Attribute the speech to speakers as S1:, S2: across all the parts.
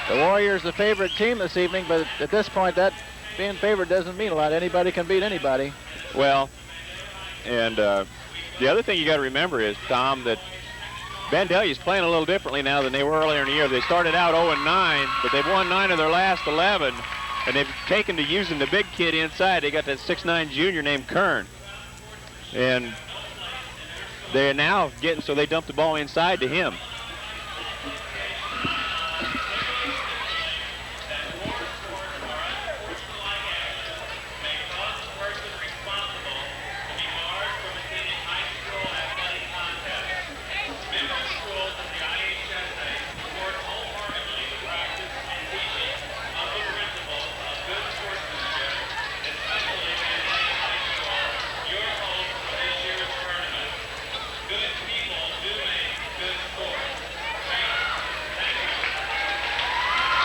S1: The Warriors the favorite team this evening, but at this point, that being favored doesn't mean a lot. Anybody can beat anybody.
S2: Well, and the other thing you got to remember is, Tom, that Vandalia is playing a little differently now than they were earlier in the year. They started out 0-9, but they've won 9 of their last 11, and they've taken to using the big kid inside. They got that 6'9" junior named Kern, and they're now getting, so they dump the ball inside to him.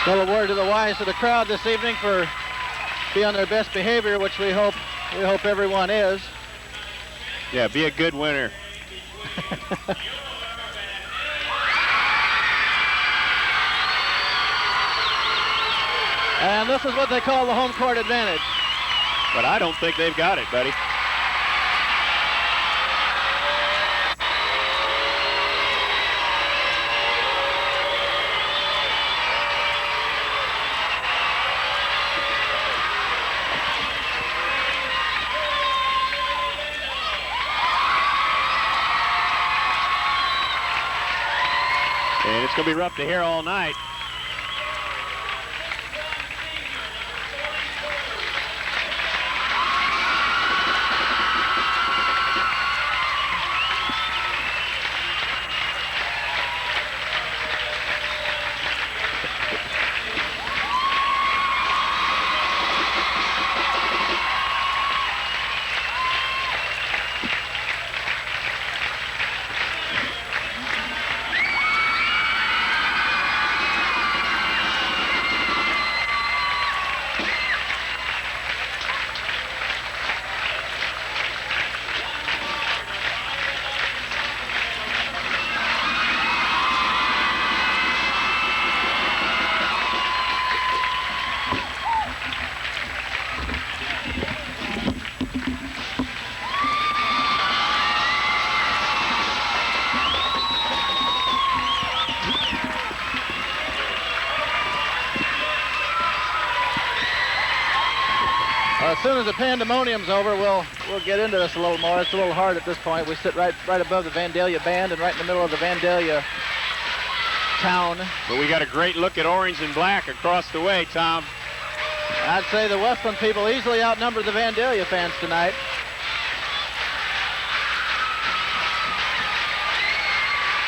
S1: Still a word to the wise of the crowd this evening for being on their best behavior, which we hope everyone is.
S2: Yeah, be a good winner.
S1: And this is what they call the home court advantage.
S2: But I don't think they've got it, buddy. And it's going to be rough to hear all night.
S1: As soon as the pandemonium's over, we'll get into this a little more. It's a little hard at this point. We sit right above the Vandalia band and right in the middle of the Vandalia town.
S2: But we got a great look at orange and black across the way, Tom.
S1: I'd say the Wesclin people easily outnumber the Vandalia fans tonight.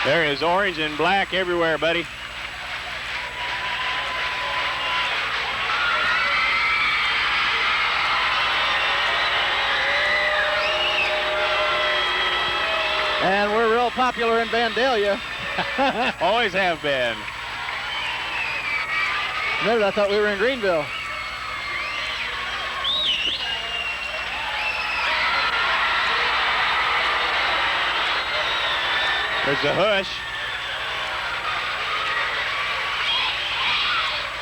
S2: There is orange and black everywhere, buddy.
S1: And we're real popular in Vandalia.
S2: Always have been.
S1: Remember, I thought we were in Greenville.
S2: There's the hush.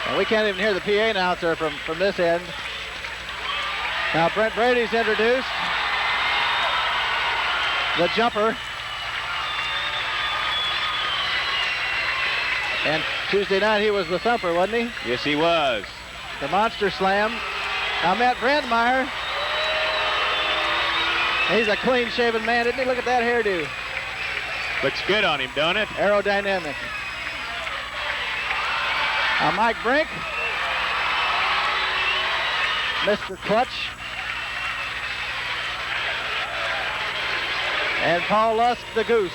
S1: And we can't even hear the PA announcer from this end. Now Brent Brede's introduced. The jumper. And Tuesday night he was the thumper, wasn't he?
S2: Yes, he was.
S1: The monster slam. Now Matt Brandmeyer. He's a clean-shaven man, isn't he? Look at that hairdo.
S2: Looks good on him, don't it?
S1: Aerodynamic. Now Mike Brink. Mr. Clutch. And Paul Lusk, the Goose.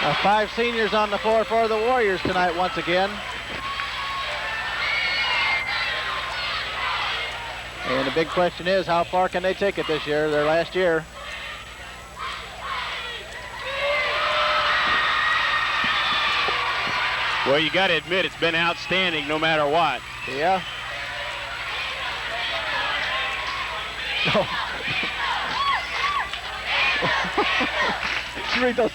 S1: Now 5 seniors on the floor for the Warriors tonight once again. And the big question is, how far can they take it this year, their last year?
S2: Well, you got to admit it's been outstanding no matter what.
S1: Yeah. Oh. Read those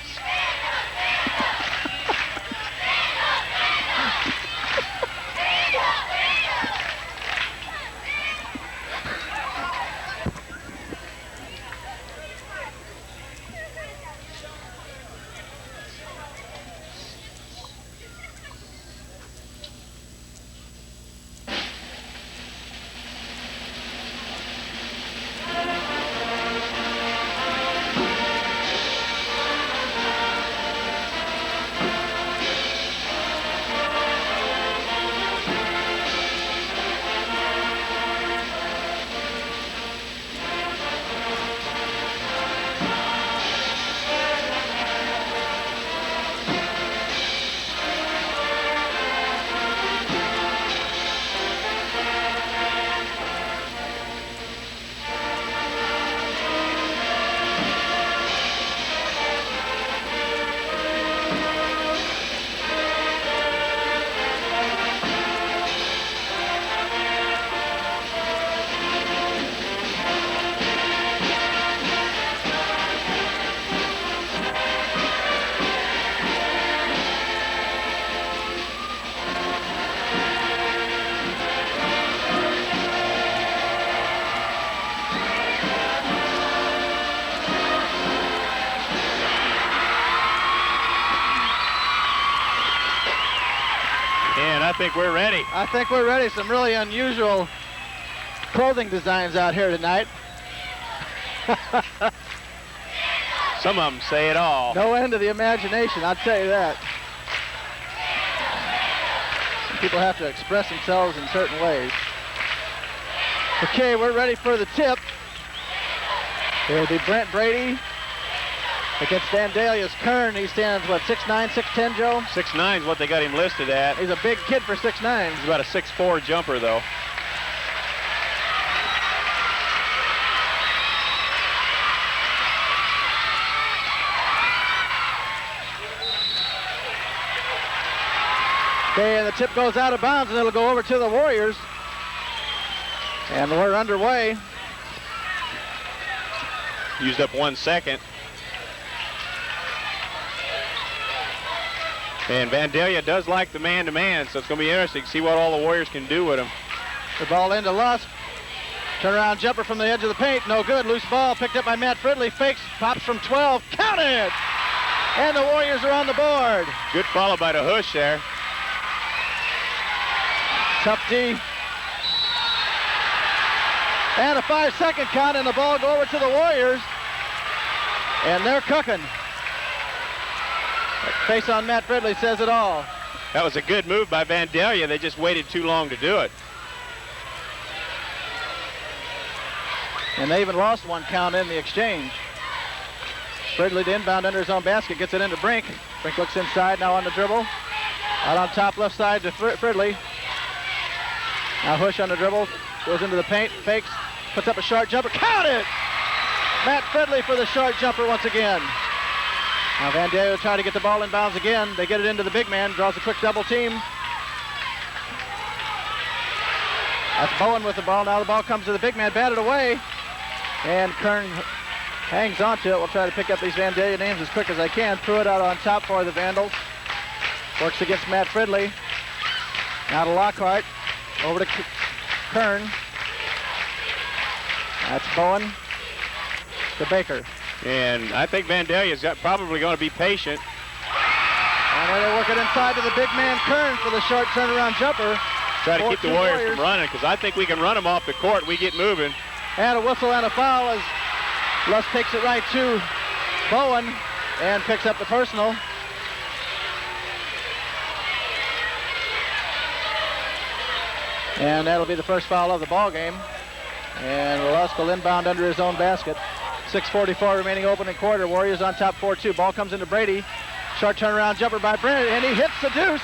S2: think we're ready.
S1: I think we're ready. Some really unusual clothing designs out here tonight.
S2: Some of them say it all.
S1: No end to the imagination, I'll tell you that. Some people have to express themselves in certain ways. Okay, we're ready for the tip. It'll be Brent Brede against Vandalia's Kern. He stands, what, 6'9", 6'10", Joe?
S2: 6'9" is what they got him listed at.
S1: He's a big kid for 6'9".
S2: He's about a 6'4" jumper, though.
S1: Okay, and the tip goes out of bounds, and it'll go over to the Warriors. And we're underway.
S2: Used up 1 second. And Vandalia does like the man-to-man, so it's going to be interesting to see what all the Warriors can do with him.
S1: The ball into Lusk. Turnaround jumper from the edge of the paint. No good. Loose ball picked up by Matt Fridley. Fakes. Pops from 12. Counted! And the Warriors are on the board.
S2: Good follow by the Hush there.
S1: Tough D. And a 5-second count, and the ball go over to the Warriors. And they're cooking. Face on Matt Fridley says it all.
S2: That was a good move by Vandalia. They just waited too long to do it.
S1: And they even lost 1 count in the exchange. Fridley to inbound under his own basket, gets it into Brink. Brink looks inside, now on the dribble. Out on top left side to Fridley. Now Hush on the dribble, goes into the paint, fakes, puts up a short jumper, count it! Matt Fridley for the short jumper once again. Now Vandalia will try to get the ball inbounds again. They get it into the big man, draws a quick double team. That's Bowen with the ball. Now the ball comes to the big man, batted away. And Kern hangs on to it. We'll try to pick up these Vandalia names as quick as I can. Pruitt out on top for the Vandals. Works against Matt Fridley. Now to Lockhart. Over to Kern. That's Bowen to Baker.
S2: And I think Vandalia's probably going to be patient.
S1: And then they work it inside to the big man Kern for the short turnaround jumper.
S2: Try to keep the Warriors from running, because I think we can run them off the court. We get moving.
S1: And a whistle and a foul as Lusk takes it right to Bowen and picks up the personal. And that'll be the first foul of the ball game. And Lusk will inbound under his own basket. 6:44 remaining opening quarter. Warriors on top 4-2. Ball comes into Brede. Short turnaround jumper by Brent, and he hits the deuce.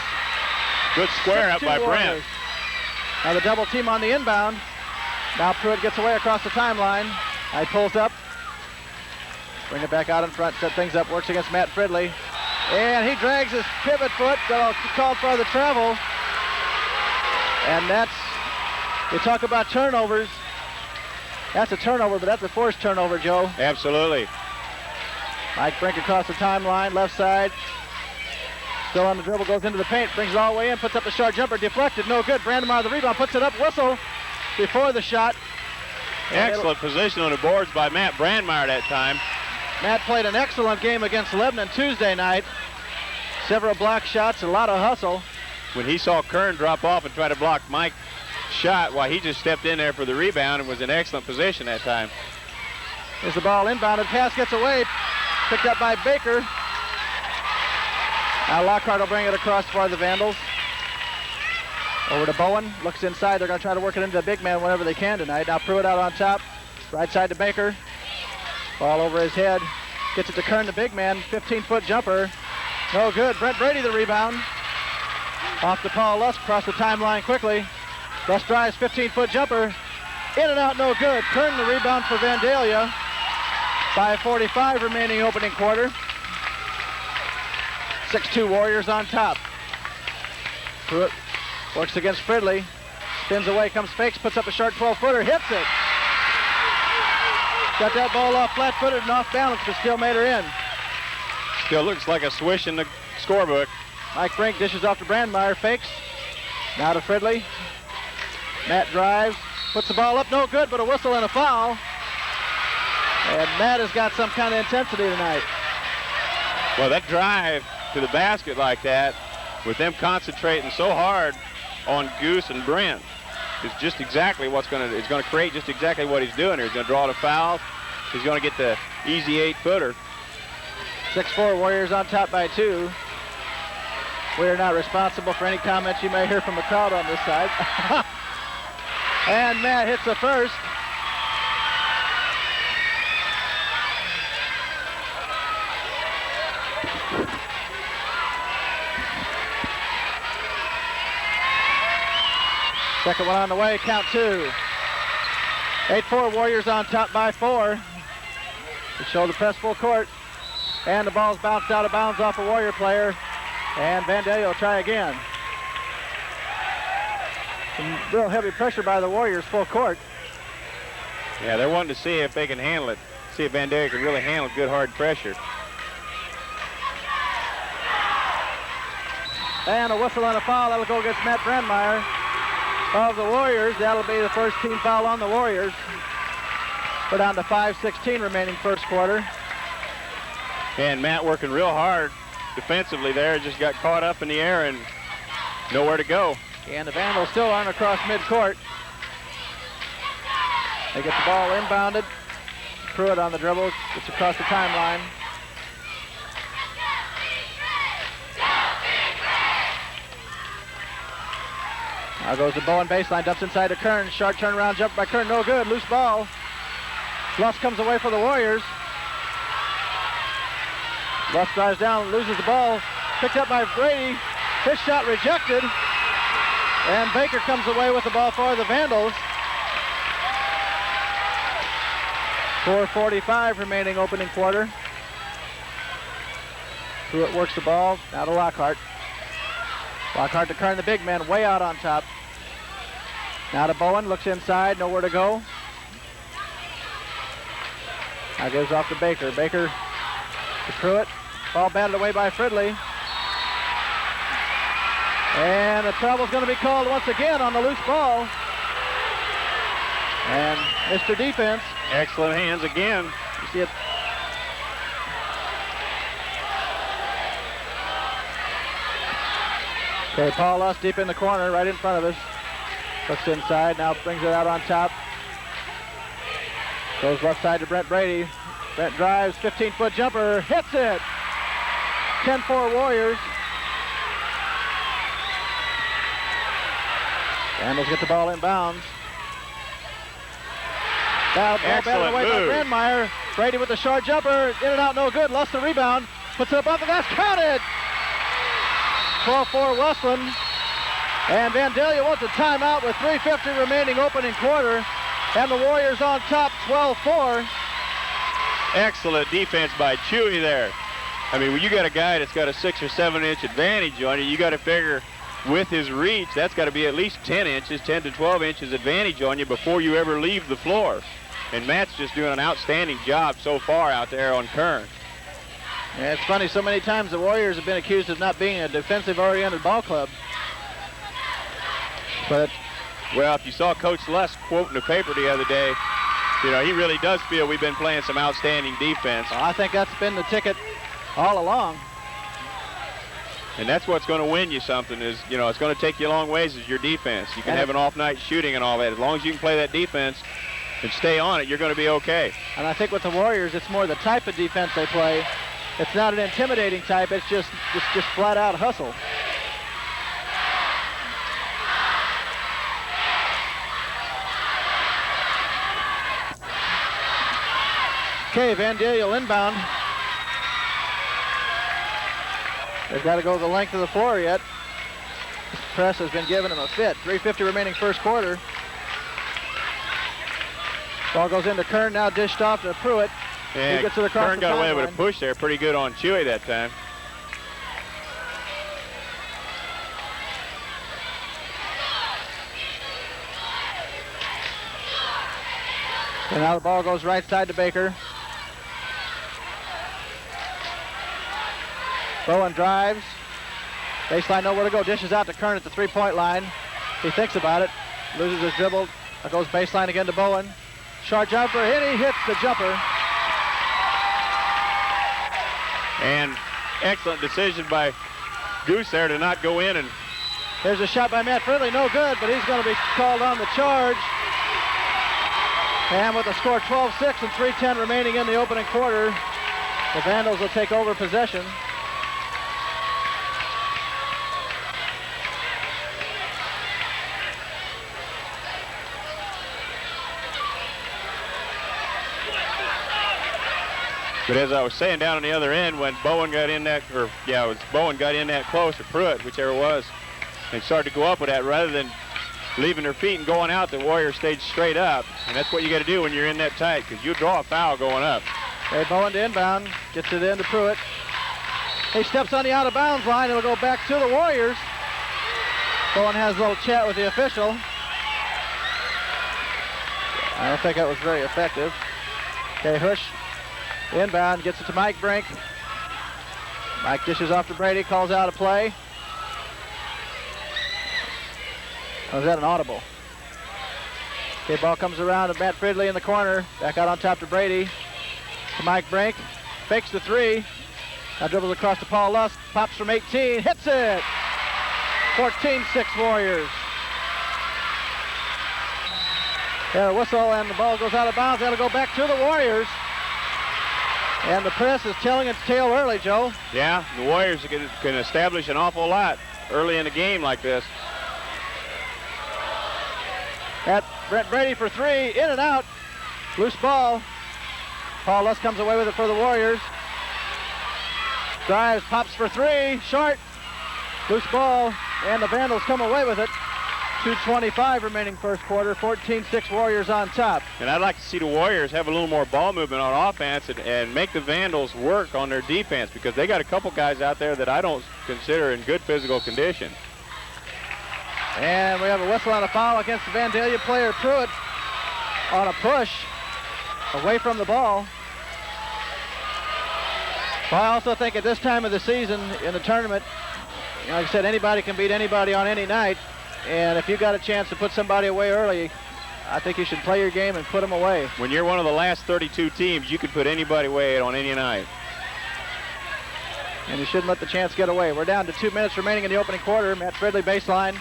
S2: Good square up by Brent.
S1: Now the double team on the inbound. Now Pruitt gets away across the timeline. He pulls up. Bring it back out in front, set things up, works against Matt Fridley. And he drags his pivot foot, called for the travel. And that's, you talk about turnovers. That's a turnover, but that's a forced turnover, Joe.
S2: Absolutely.
S1: Mike Brink across the timeline, left side. Still on the dribble, goes into the paint, brings it all the way in, puts up a short jumper, deflected, no good. Brandmeyer the rebound, puts it up, whistle before the shot.
S2: Excellent position on the boards by Matt Brandmeyer that time.
S1: Matt played an excellent game against Lebanon Tuesday night. Several block shots, a lot of hustle.
S2: When he saw Kern drop off and try to block Mike's shot, he just stepped in there for the rebound and was in excellent position that time.
S1: Here's the ball inbounded, pass gets away, picked up by Baker. Now Lockhart will bring it across for the Vandals. Over to Bowen, looks inside, they're gonna try to work it into the big man whenever they can tonight. Now Pruitt out on top, right side to Baker. Ball over his head, gets it to Kern, the big man, 15-foot jumper. No good, Brent Brede the rebound. Off to Paul Lusk, across the timeline quickly. Lusk drives, 15-foot jumper. In and out, no good. Kern the rebound for Vandalia. 5:45 remaining opening quarter. 6-2 Warriors on top. Pruitt works against Fridley. Spins away, comes fakes, puts up a short 12-footer, hits it. Got that ball off flat-footed and off balance, but still made her in.
S2: Still looks like a swish in the scorebook.
S1: Mike Brink dishes off to Brandmeyer, fakes. Now to Fridley. Matt drives, puts the ball up, no good, but a whistle and a foul. And Matt has got some kind of intensity tonight.
S2: Well, that drive to the basket like that, with them concentrating so hard on Goose and Brent is just exactly what's going to create just exactly what he's doing here. He's going to draw the fouls. He's going to get the easy 8-footer.
S1: 6-4 Warriors on top by 2. We are not responsible for any comments you may hear from the crowd on this side. And Matt hits the first. Second one on the way, count 2. 8-4 Warriors on top by 4. To show the press full court. And the ball's bounced out of bounds off a Warrior player. And Vandalia will try again. Some real heavy pressure by the Warriors full court.
S2: Yeah, they're wanting to see if they can handle it. See if Vandalia can really handle good hard pressure.
S1: And a whistle and a foul. That'll go against Matt Brandmeyer of the Warriors. That'll be the first team foul on the Warriors. We're down to 5:16 remaining first quarter.
S2: And Matt working real hard defensively there. Just got caught up in the air and nowhere to go.
S1: And the Vandals still aren't across midcourt. They get the ball inbounded. Pruitt on the dribble. Gets across the timeline. Now goes the Bowen baseline, dumps inside to Kern. Sharp turnaround jump by Kern, no good, loose ball. Lusk comes away for the Warriors. Lusk drives down, loses the ball. Picked up by Brede. His shot rejected. And Baker comes away with the ball for the Vandals. 4:45 remaining opening quarter. Pruitt works the ball, now to Lockhart. Lockhart to Kern, the big man, way out on top. Now to Bowen, looks inside, nowhere to go. Now gives off to Baker. Baker to Pruitt. Ball batted away by Fridley. And the trouble's going to be called once again on the loose ball. And Mr. Defense.
S2: Excellent hands again.
S1: You see it. Okay, Paul Lusk deep in the corner, right in front of us. Looks inside, now brings it out on top. Goes left side to Brent Brede. Brent drives, 15-foot jumper, hits it! 10-4 Warriors. Vandals get the ball in bounds. Ball batted away by Brandmeyer. Brede with the short jumper, in and out, no good. Lost the rebound, puts it up off the glass, counted! 12-4 Wesclin. And Vandalia wants a timeout with 3:50 remaining opening quarter. And the Warriors on top, 12-4.
S2: Excellent defense by Chewy there. I mean, when you got a guy that's got a 6 or 7 inch advantage on you, you got to figure with his reach, that's got to be at least 10 inches, 10 to 12 inches advantage on you before you ever leave the floor. And Matt's just doing an outstanding job so far out there on Kern.
S1: Yeah, it's funny, so many times the Warriors have been accused of not being a defensive-oriented ball club. But,
S2: well, if you saw Coach Lusk quote in the paper the other day, you know, he really does feel we've been playing some outstanding defense.
S1: Well, I think that's been the ticket all along.
S2: And that's what's going to win you something is, you know, it's going to take you a long ways is your defense. You can have an off night shooting and all that. As long as you can play that defense and stay on it, you're going to be okay.
S1: And I think with the Warriors, it's more the type of defense they play. It's not an intimidating type, it's just flat out hustle. Okay, Vandalia will inbound. They've got to go the length of the floor yet. This press has been giving them a fit. 3:50 remaining first quarter. Ball goes into Kern, now dished off to Pruitt.
S2: Yeah,
S1: he gets it across
S2: Kern
S1: the
S2: got away
S1: timeline.
S2: with a push there. Pretty good on Chewy that time.
S1: And now the ball goes right side to Baker. Bowen drives. Baseline, nowhere to go. Dishes out to Kern at the three-point line. He thinks about it. Loses his dribble. Goes baseline again to Bowen. Short jumper, and he hits the jumper.
S2: And excellent decision by Goose there to not go in and
S1: Here's a shot by Matt Fridley, no good, but he's going to be called on the charge. And with the score 12-6 and 3:10 remaining in the opening quarter, the Vandals will take over possession.
S2: But as I was saying down on the other end, when Bowen got in that, or yeah, it was Bowen got in that close, or Pruitt, whichever it was, and started to go up with that rather than leaving their feet and going out, the Warriors stayed straight up. And that's what you got to do when you're in that tight, because you draw a foul going up.
S1: Okay, Bowen to inbound, gets it into Pruitt. He steps on the out of bounds line. It'll go back to the Warriors. Bowen has a little chat with the official. I don't think that was very effective. Okay, Hush inbound, gets it to Mike Brink. Mike dishes off to Brede, calls out a play. Oh, is that an audible? Okay, ball comes around to Matt Fridley in the corner. Back out on top to Brede. To Mike Brink. Fakes the three. Now dribbles across to Paul Lusk. Pops from 18. Hits it! 14-6 Warriors. Yeah, the whistle and the ball goes out of bounds. That'll go back to the Warriors. And the press is telling its tale early, Joe.
S2: Yeah, the Warriors can establish an awful lot early in a game like this.
S1: At Brent Brede for three, in and out. Loose ball. Paul Lusk comes away with it for the Warriors. Drives, pops for three, short. Loose ball, and the Vandals come away with it. 2:25 remaining first quarter, 14-6 Warriors on top.
S2: And I'd like to see the Warriors have a little more ball movement on offense and make the Vandals work on their defense, because they got a couple guys out there that I don't consider in good physical condition.
S1: And we have a whistle on a foul against the Vandalia player Pruitt on a push away from the ball. Well, I also think at this time of the season in the tournament, like I said, anybody can beat anybody on any night. And if you got a chance to put somebody away early, I think you should play your game and put them away.
S2: When you're one of the last 32 teams, you can put anybody away on any night.
S1: And you shouldn't let the chance get away. We're down to 2 minutes remaining in the opening quarter. Matt Fridley baseline.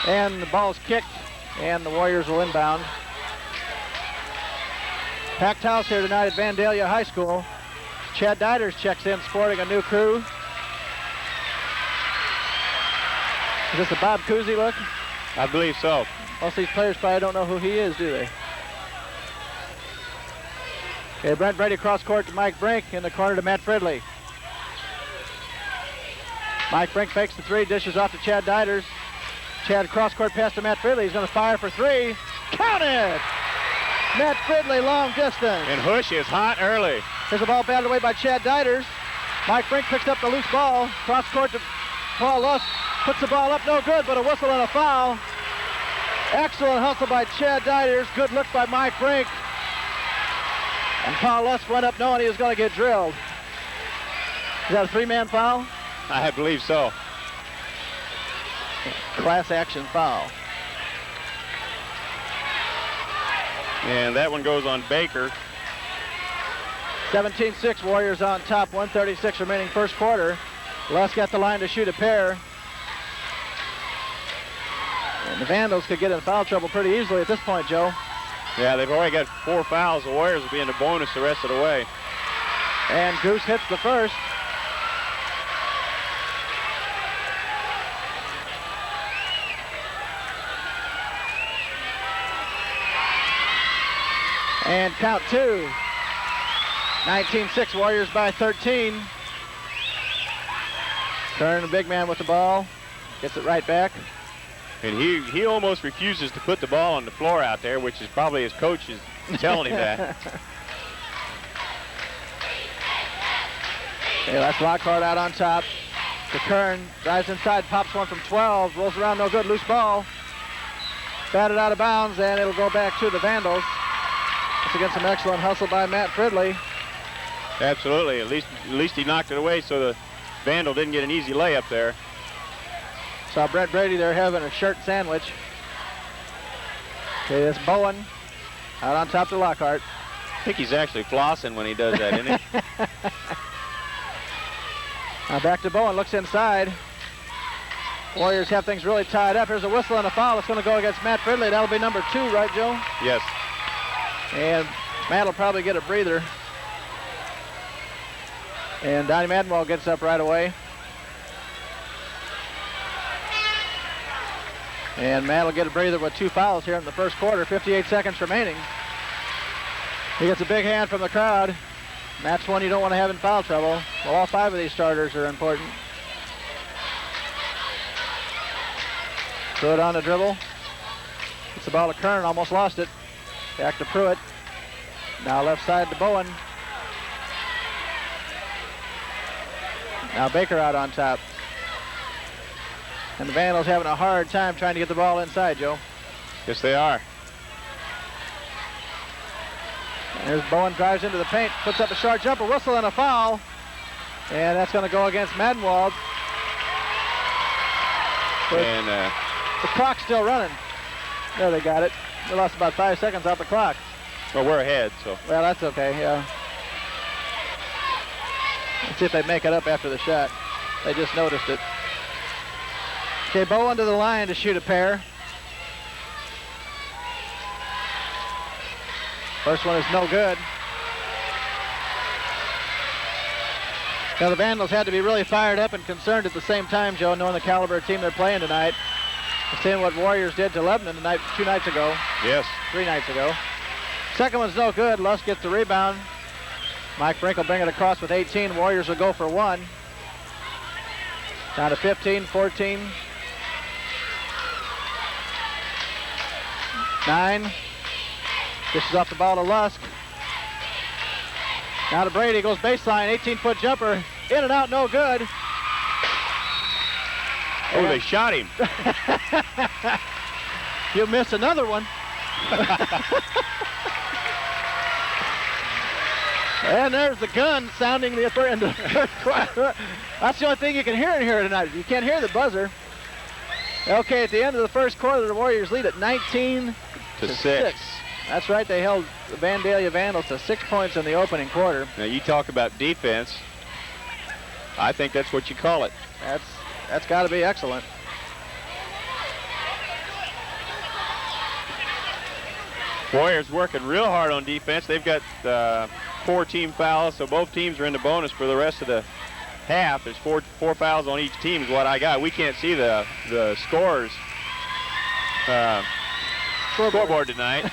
S1: And the ball's kicked, and the Warriors will inbound. Packed house here tonight at Vandalia High School. Chad Deiters checks in, sporting a new crew. Is this a Bob Cousy look?
S2: I believe so.
S1: Most of these players probably don't know who he is, do they? Okay, Brent Brede cross court to Mike Brink, in the corner to Matt Fridley. Mike Brink fakes the three, dishes off to Chad Deiters. Chad cross court pass to Matt Fridley. He's going to fire for three. Count it! Matt Fridley, long distance.
S2: And Hush is hot early.
S1: Here's the ball batted away by Chad Deiters. Mike Brink picks up the loose ball. Cross court to Paul Lusk. Puts the ball up, no good, but a whistle and a foul. Excellent hustle by Chad Deiters. Good look by Mike Brink. And Paul Lusk went up knowing he was going to get drilled. Is that a three-man foul?
S2: I believe so.
S1: Class action foul.
S2: And that one goes on Baker.
S1: 17-6 Warriors on top, 1:36 remaining first quarter. Lusk at the line to shoot a pair. And the Vandals could get in foul trouble pretty easily at this point, Joe.
S2: Yeah, they've already got 4 fouls. The Warriors will be in the bonus the rest of the way.
S1: And Goose hits the first. And count two. 19-6 Warriors by 13. Kern, the big man with the ball, gets it right back.
S2: And he almost refuses to put the ball on the floor out there, which is probably his coach is telling him that.
S1: Okay, that's Lockhart out on top. To Kern, drives inside, pops one from 12, rolls around, no good, loose ball. Batted out of bounds, and it'll go back to the Vandals. Once again, some excellent hustle by Matt Fridley.
S2: Absolutely. At least he knocked it away so the Vandal didn't get an easy layup there.
S1: Saw Brent Brede there having a shirt sandwich. Okay, that's Bowen out on top to Lockhart.
S2: I think he's actually flossing when he does that, isn't he?
S1: Now back to Bowen, looks inside. Warriors have things really tied up. Here's a whistle and a foul. It's going to go against Matt Fridley. That'll be number 2, right, Joe?
S2: Yes.
S1: And Matt will probably get a breather. And Donnie Madenwald gets up right away. And Matt will get a breather with 2 fouls here in the first quarter. 58 seconds remaining. He gets a big hand from the crowd. Matt's one you don't want to have in foul trouble. Well, all 5 of these starters are important. Pruitt on the dribble. Gets the ball to Kern, almost lost it. Back to Pruitt. Now left side to Bowen. Now Baker out on top. And the Vandals having a hard time trying to get the ball inside, Joe.
S2: Yes, they are.
S1: And there's Bowen, drives into the paint, puts up a short jumper, whistle and a foul. And that's going to go against Madenwald.
S2: And
S1: the clock's still running. There, they got it. They lost about 5 seconds off the clock.
S2: well, we're ahead, so.
S1: Well, that's okay, yeah. Let's see if they make it up after the shot. They just noticed it. Okay, Bowen to the line to shoot a pair. First one is no good. Now the Vandals had to be really fired up and concerned at the same time, Joe, knowing the caliber of team they're playing tonight. Seeing what Warriors did to Lebanon tonight, 2 nights ago.
S2: Yes.
S1: 3 nights ago. Second one's no good. Lusk gets the rebound. Mike Brink will bring it across with 18. Warriors will go for 1. Down to 15, 14. 9. Dishes off the ball to Lusk. Now to Brede, goes baseline, 18-foot jumper. In and out, no good.
S2: Oh, they shot him.
S1: You missed another one. And there's the gun sounding the third. That's the only thing you can hear in here tonight. You can't hear the buzzer. Okay, at the end of the first quarter, the Warriors lead at 19 to 6. That's right, they held the Vandalia Vandals to 6 points in the opening quarter.
S2: Now, you talk about defense. I think that's what you call it.
S1: That's got to be excellent.
S2: Warriors working real hard on defense. They've got 4 team fouls, so both teams are in the bonus for the rest of the half. There's four fouls on each team is what I got. We can't see the scores. Scoreboard tonight.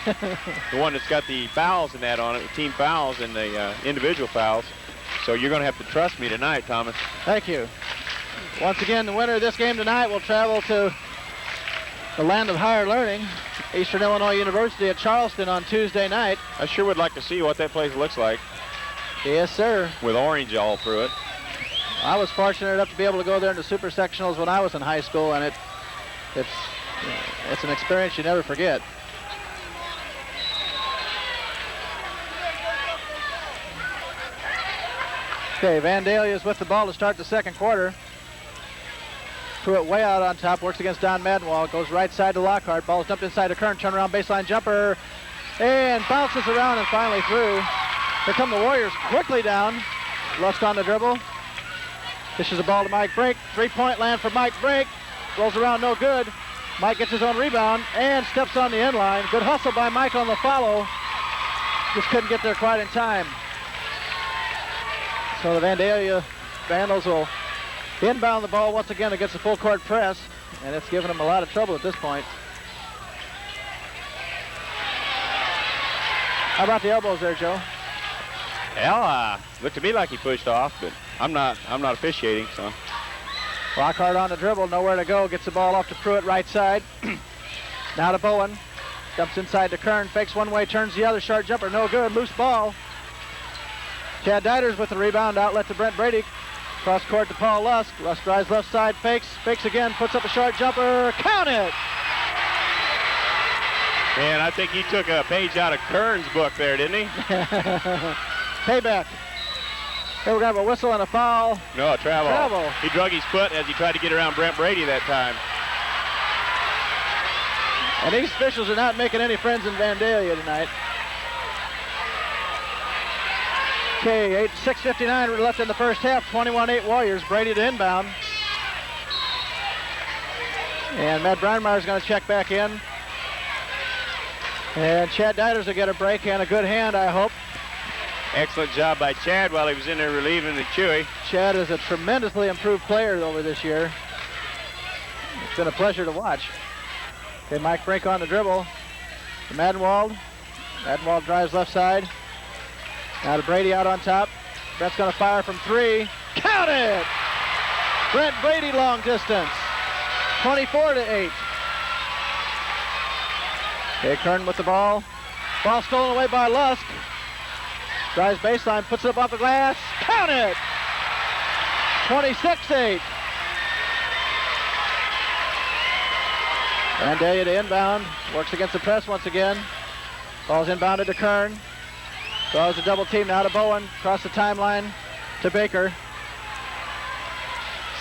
S2: The one that's got the fouls and that on it, the team fouls and the individual fouls. So you're going to have to trust me tonight, Thomas.
S1: Thank you. Once again, the winner of this game tonight will travel to the land of higher learning, Eastern Illinois University at Charleston on Tuesday night.
S2: I sure would like to see what that place looks like.
S1: Yes, sir.
S2: With orange all through it.
S1: I was fortunate enough to be able to go there in the Super Sectionals when I was in high school, and it's an experience you never forget. Okay, Vandalia is with the ball to start the second quarter. Pruitt way out on top, works against Don Madenwald, goes right side to Lockhart. Ball's dumped inside to Kern, turnaround baseline jumper, and bounces around and finally through. Here come the Warriors quickly down. Lusk on the dribble. Dishes the ball to Mike Brink. 3-point land for Mike Brink. Rolls around, no good. Mike gets his own rebound and steps on the end line. Good hustle by Mike on the follow. Just couldn't get there quite in time. So the Vandalia Vandals will inbound the ball once again against the full court press, and it's given them a lot of trouble at this point. How about the elbows there, Joe?
S2: Well, looked to me like he pushed off, but I'm not officiating, so.
S1: Lockhart on the dribble, nowhere to go, gets the ball off to Pruitt right side. Now to Bowen, dumps inside to Kern, fakes one way, turns the other, short jumper, no good, loose ball. Chad Deiters with the rebound, outlet to Brent Brede. Cross court to Paul Lusk. Lusk drives left side, fakes again, puts up a short jumper, count it!
S2: And I think he took a page out of Kern's book there, didn't he?
S1: Payback. Here we have a whistle and a foul.
S2: No, travel. He drug his foot as he tried to get around Brent Brede that time.
S1: And these officials are not making any friends in Vandalia tonight. Okay, 6:59 left in the first half. 21-8 Warriors. Brede to inbound. And Matt Brandmeyer is going to check back in. And Chad Deiters will get a break and a good hand, I hope.
S2: Excellent job by Chad while he was in there relieving the Chewy.
S1: Chad is a tremendously improved player over this year. It's been a pleasure to watch. Okay, Mike Brink on the dribble. To Madenwald. Madenwald drives left side. Now to Brede out on top. Brent's going to fire from 3. Count it! Brent Brede long distance. 24-8. Okay, Kern with the ball. Ball stolen away by Lusk. Drives baseline, puts it up off the glass. Count it! 26-8. Vandalia to inbound. Works against the press once again. Ball's inbounded to Kern. Throws a double team now to Bowen. Across the timeline to Baker.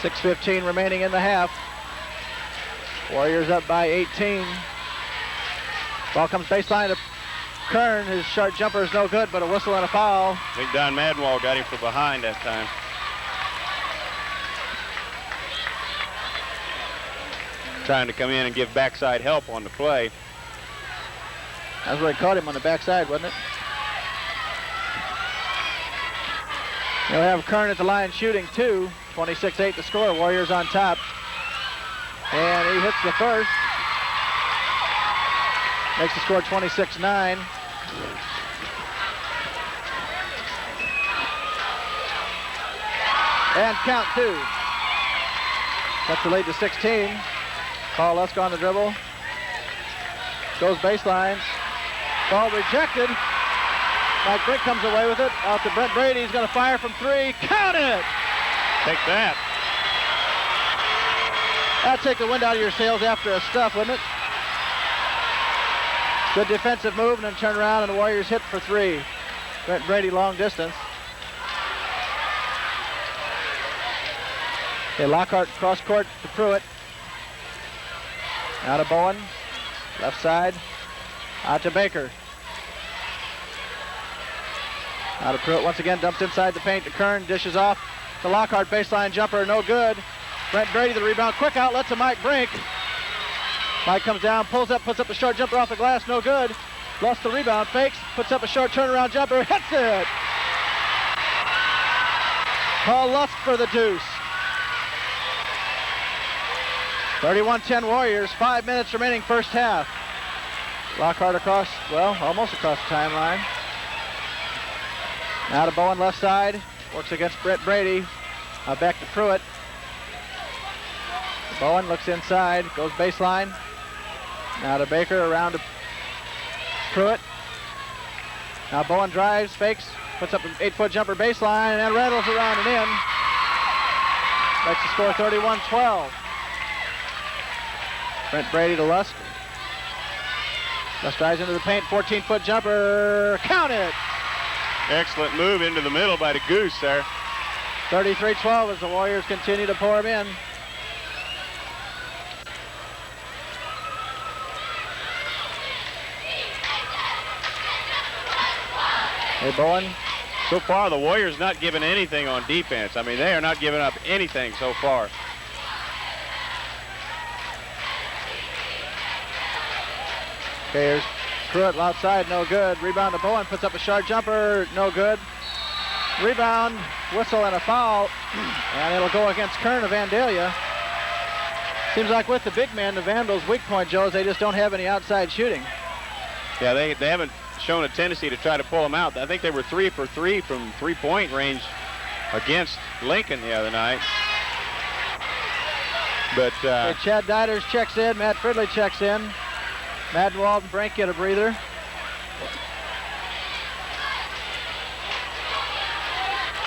S1: 6:15 remaining in the half. Warriors up by 18. Ball comes baseline to Kern. His short jumper is no good, but a whistle and a foul.
S2: I think Don Madenwald got him from behind that time. Trying to come in and give backside help on the play.
S1: That's where he caught him on the backside, wasn't it? They'll have Kern at the line shooting 2. 26-8 the score. Warriors on top. And he hits the first. Makes the score 26-9. And count 2. Cuts the lead to 16. Paul Lusk on the dribble. Goes baseline. Ball rejected. Mike Brink comes away with it. Out to Brent Brede. He's going to fire from 3. Count it!
S2: Take that.
S1: That'll take the wind out of your sails after a stuff, wouldn't it? Good defensive move, and then turn around, and the Warriors hit for 3. Brent Brede long distance. Okay, Lockhart cross court to Pruitt. Now to Bowen. Left side. Out to Baker. Now to Pruitt once again, dumps inside the paint to Kern, dishes off to Lockhart, baseline jumper, no good. Brent Brede the rebound, quick outlet to Mike Brink. Mike comes down, pulls up, puts up a short jumper off the glass, no good. Lost the rebound, fakes, puts up a short turnaround jumper, hits it! Paul Lusk for the deuce. 31-10 Warriors, 5 minutes remaining first half. Lockhart across, well, almost across the timeline. Now to Bowen left side, works against Brent Brede. Back to Pruitt. Bowen looks inside, goes baseline. Now to Baker, around to Pruitt. Now Bowen drives, fakes, puts up an 8-foot jumper baseline, and rattles around and in. Makes the score 31-12. Brent Brede to Lusk. Lusk drives into the paint, 14-foot jumper, count it!
S2: Excellent move into the middle by the Goose there.
S1: 33-12 as the Warriors continue to pour him in. Hey, Bowen.
S2: So far, the Warriors not giving anything on defense. I mean, they are not giving up anything so far.
S1: Okay, here's Pruitt outside, no good. Rebound to Bowen, puts up a short jumper, no good. Rebound, whistle, and a foul. And it'll go against Kern of Vandalia. Seems like with the big man, the Vandals' weak point, Joe, is they just don't have any outside shooting.
S2: Yeah, they haven't shown a tendency to try to pull them out. I think they were 3 for 3 from three-point range against Lincoln the other night. But
S1: okay, Chad Deiters checks in, Matt Fridley checks in. Madenwald and Brink get a breather.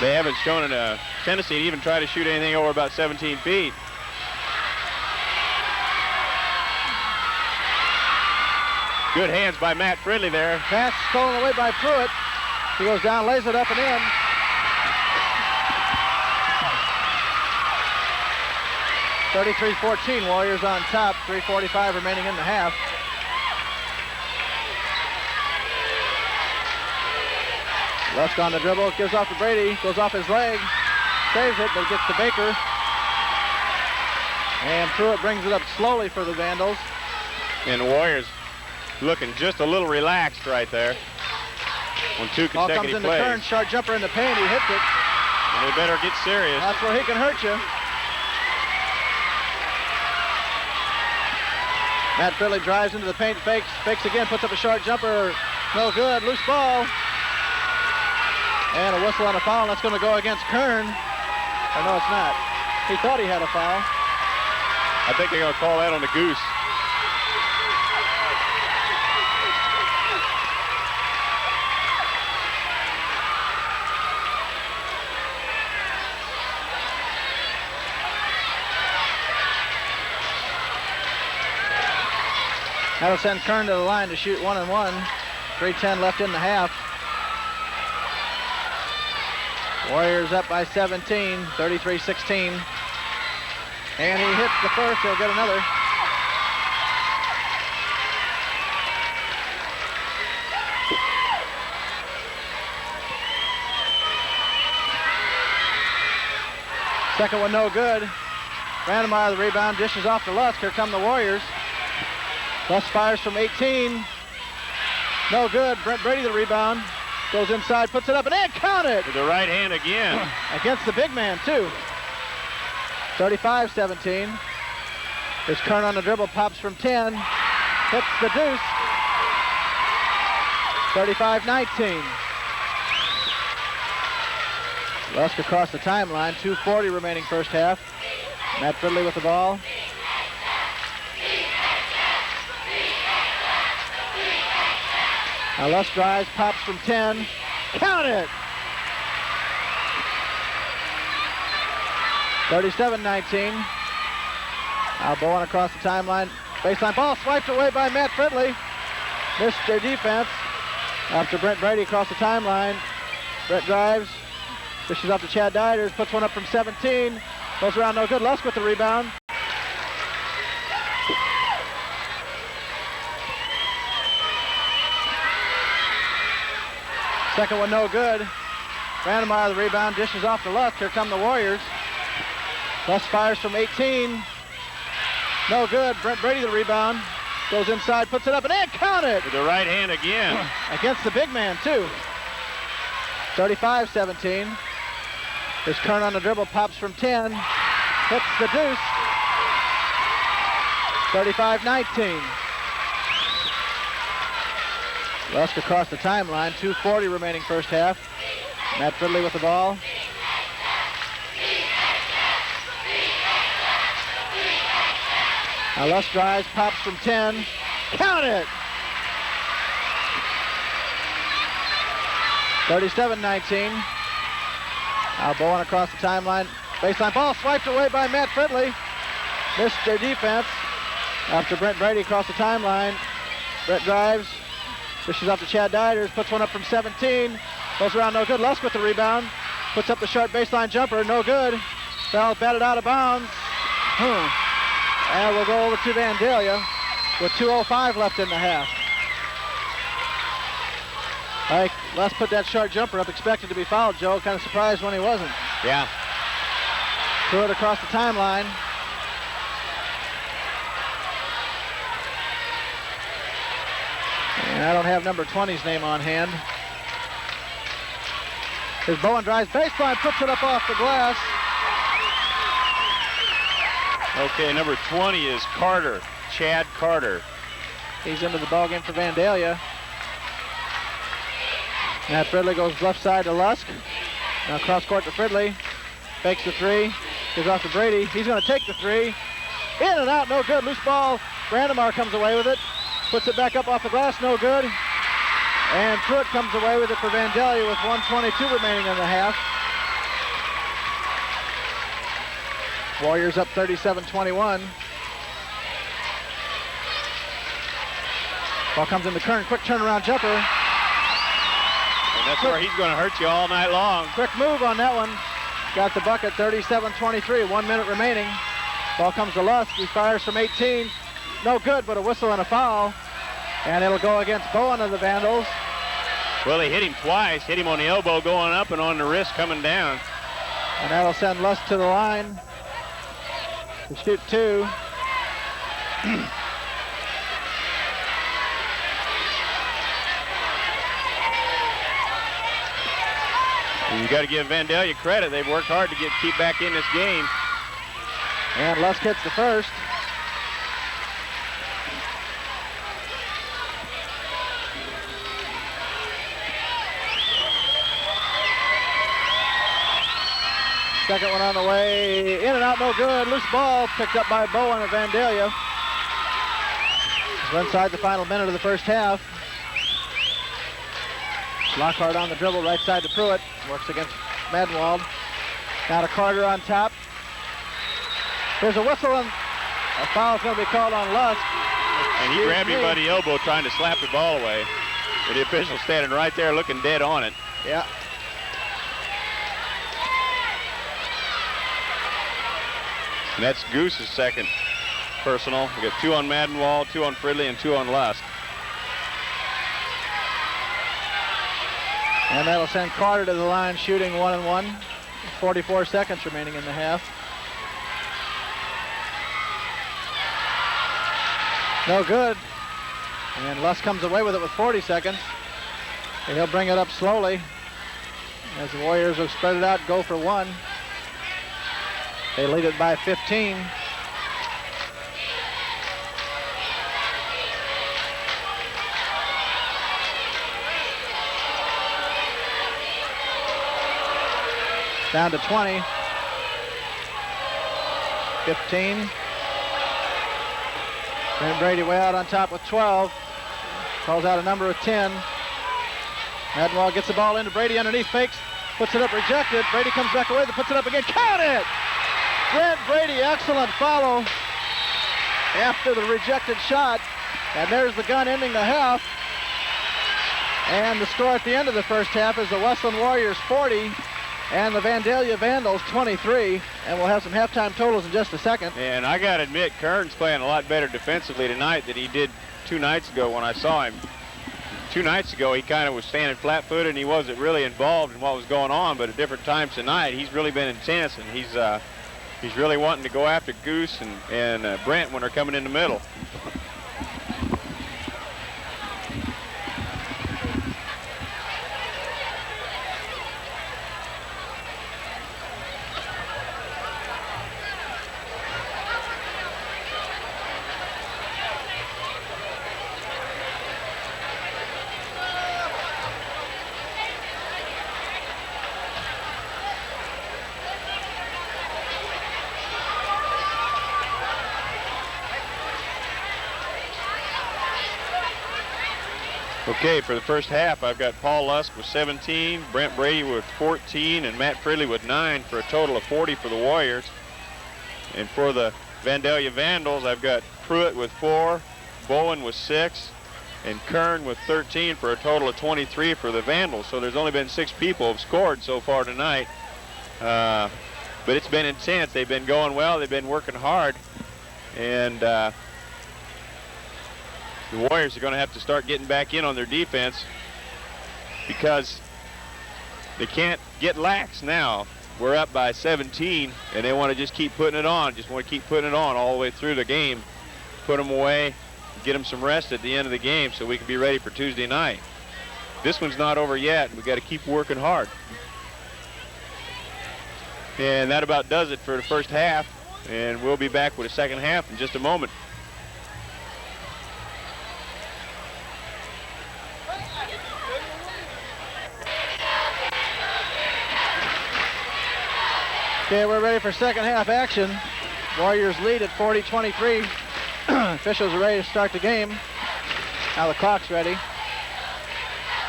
S2: They haven't shown a tendency to even try to shoot anything over about 17 feet. Good hands by Matt Fridley there.
S1: Pass stolen away by Pruitt. He goes down, lays it up and in. (33-14) Warriors on top. 3:45 remaining in the half. Lusk on the dribble, gives off to Brede, goes off his leg, saves it, but gets to Baker. And Pruitt brings it up slowly for the Vandals.
S2: And the Warriors looking just a little relaxed right there on 2
S1: Ball comes
S2: consecutive
S1: into
S2: plays.
S1: Kern, sharp jumper in the paint, he hits it.
S2: And they better get serious.
S1: That's where he can hurt you. Matt Fridley drives into the paint, fakes again, puts up a short jumper, no good, loose ball. And a whistle on a foul, and that's going to go against Kern. Or no, it's not. He thought he had a foul.
S2: I think they're going to call that on the Goose.
S1: That'll send Kern to the line to shoot 1 and 1. 3:10 left in the half. Warriors up by 17, 33-16. And he hits the first, he'll get another. Second one no good. Brandmeyer the rebound, dishes off to Lusk. Here come the Warriors. Lusk fires from 18. No good. Brent Brede the rebound. Goes inside, puts it up, and count it!
S2: With the right hand again.
S1: Against the big man, too. 35-17. There's Kern on the dribble, pops from 10. Hits the deuce. 35-19. Lusk across the timeline. 2:40 remaining first half. Matt Fridley with the ball. Now Lusk drives, pops from 10. Count it! 37-19. Now Bowen across the timeline. Baseline ball swiped away by Matt Fridley. Missed their defense. After Brent Brede across the timeline. Brent drives. Dishes up to Chad Deiters. Puts one up from 17. Goes around no good. Lusk with the rebound. Second one no good. Brandmeyer the rebound, dishes off to Lusk. Here come the Warriors. Lusk fires from 18. No good. Brent Brede the rebound. Goes inside, puts it up, and count it!
S2: With the right hand again.
S1: Against the big man, too. 35-17. There's Kern on the dribble, pops from 10. Hits the deuce. 35-19. Lusk across the timeline. 2:40 remaining first half. Matt Fridley with the ball. Now Lusk drives, pops from 10. Count it! 37-19. Now Bowen across the timeline. Baseline ball swiped away by Matt Fridley. Missed their defense. After Brent Brede across the timeline. Brent drives. Dishes up to Chad Deiters. Puts one up from 17. Goes around no good. Lusk with the rebound. Puts up the short baseline jumper. No good. Ball batted out of bounds. And we'll go over to Vandalia with 2:05 left in the half. Lusk put that short jumper up, expected to be fouled, Joe. Kind of surprised when he wasn't.
S2: Yeah.
S1: Threw it across the timeline. And I don't have number 20's name on hand. As Bowen drives baseline, puts it up off the glass.
S2: Okay, number 20 is Carter, Chad Carter.
S1: He's into the ballgame for Vandalia. Matt Fridley goes left side to Lusk. Now cross court to Fridley. Fakes the three. Gives off to Brede. He's going to take the three. In and out, no good. Loose ball. Brandmeyer comes away with it. Puts it back up off the glass, no good. And Pruitt comes away with it for Vandalia with 1:22 remaining in the half. Warriors up 37-21. Ball comes into Kern. Quick turnaround jumper.
S2: And that's where he's going to hurt you all night long.
S1: Quick move on that one. Got the bucket, 37-23, 1 minute remaining. Ball comes to Lusk. He fires from 18. No good, but a whistle and a foul. And it'll go against Bowen of the Vandals.
S2: Well, he hit him twice. Hit him on the elbow going up and on the wrist coming down.
S1: And that'll send Lusk to the line. to shoot 2.
S2: You got to give Vandalia credit. They've worked hard to keep back in this game.
S1: And Lusk hits the first. Second one on the way, in and out, no good. Loose ball picked up by Bowen of Vandalia. We're inside the final minute of the first half. Lockhart on the dribble, right side to Pruitt. Works against Madenwald. Now to Carter on top. There's a whistle and a foul's going to be called on Lusk.
S2: And he grabbed him by the elbow trying to slap the ball away. But the official standing right there looking dead on it.
S1: Yeah.
S2: And that's Goose's second personal. We got 2 on Madenwald, 2 on Fridley, and 2 on Lusk.
S1: And that'll send Carter to the line shooting 1-1. 44 seconds remaining in the half. No good. And Lusk comes away with it with 40 seconds. And he'll bring it up slowly as the Warriors will spread it out, go for 1. They lead it by 15. Down to 20. 15. Brent Brede way out on top with 12. Calls out a number of 10. Madenwald gets the ball into Brede underneath, fakes, puts it up, rejected. Brede comes back away, puts it up again, count it! Brent Brede, excellent follow after the rejected shot. And there's the gun ending the half. And the score at the end of the first half is the Wesclin Warriors 40 and the Vandalia Vandals 23. And we'll have some halftime totals in just a second.
S2: And I got to admit, Kern's playing a lot better defensively tonight than he did 2 nights ago when I saw him. 2 nights ago, he kind of was standing flat-footed and he wasn't really involved in what was going on, but at different times tonight, he's really been intense, and he's really wanting to go after Goose and Brent when they're coming in the middle. Okay, for the first half, I've got Paul Lusk with 17, Brent Brede with 14, and Matt Fridley with 9 for a total of 40 for the Warriors. And for the Vandalia Vandals, I've got Pruitt with 4, Bowen with 6, and Kern with 13 for a total of 23 for the Vandals. So there's only been 6 people who have scored so far tonight. But it's been intense. They've been going well. They've been working hard. And the Warriors are going to have to start getting back in on their defense because they can't get lax now. We're up by 17, and they want to just keep putting it on. Just want to keep putting it on all the way through the game. Put them away, get them some rest at the end of the game so we can be ready for Tuesday night. This one's not over yet. We've got to keep working hard. And that about does it for the first half, and we'll be back with the second half in just a moment.
S1: Okay, we're ready for second half action. Warriors lead at 40-23. Officials are ready to start the game. Now the clock's ready.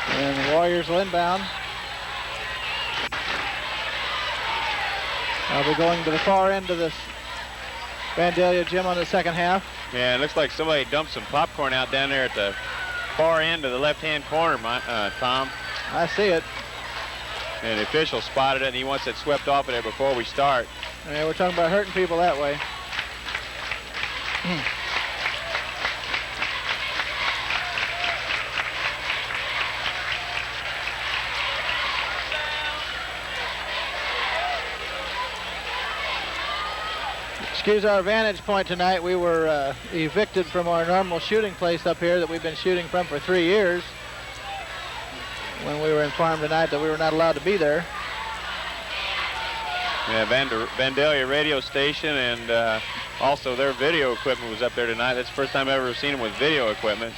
S1: And the Warriors will inbound. I'll be going to the far end of this Vandalia gym on the second half.
S2: Yeah, it looks like somebody dumped some popcorn out down there at the far end of the left-hand corner, Tom.
S1: I see it.
S2: And the official spotted it, and he wants it swept off of there before we start.
S1: Yeah, we're talking about hurting people that way. Excuse our vantage point tonight. We were evicted from our normal shooting place up here that we've been shooting from for 3 years, when we were informed tonight that we were not allowed to be there.
S2: Yeah, Vandalia radio station and also their video equipment was up there tonight. That's the first time I've ever seen them with video equipment.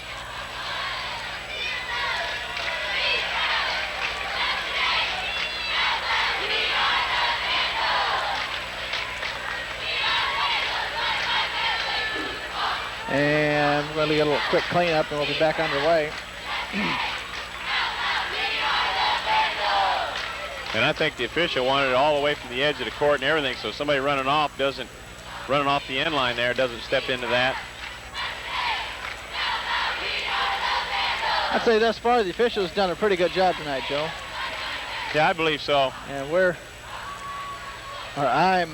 S1: And we're going to get a little quick cleanup and we'll be back underway.
S2: And I think the official wanted it all the way from the edge of the court and everything, so somebody running off the end line there doesn't step into that.
S1: I'd say thus far the officials done a pretty good job tonight, Joe.
S2: Yeah, I believe so.
S1: And I'm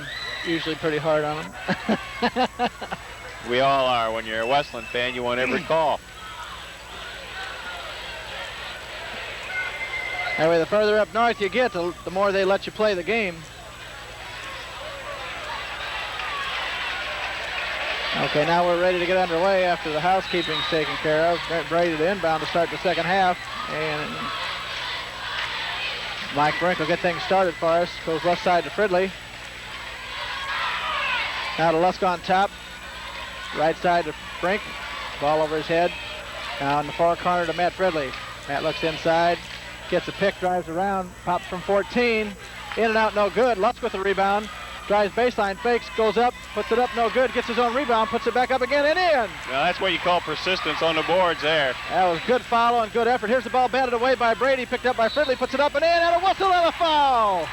S1: usually pretty hard on them.
S2: We all are. When you're a Wesclin fan, you want every call.
S1: Anyway, the further up north you get, the more they let you play the game. Okay, now we're ready to get underway after the housekeeping's taken care of. Brent Brede to inbound to start the second half. And Mike Brink will get things started for us. Goes left side to Fridley. Now to Lusk on top. Right side to Brink. Ball over his head. Now in the far corner to Matt Fridley. Matt looks inside. Gets a pick, drives around, pops from 14. In and out, no good. Lusk with the rebound. Drives baseline, fakes, goes up, puts it up, no good. Gets his own rebound, puts it back up again and in.
S2: Now that's what you call persistence on the boards there.
S1: That was good follow and good effort. Here's the ball batted away by Brede, picked up by Fridley, puts it up and in, and a whistle and a foul.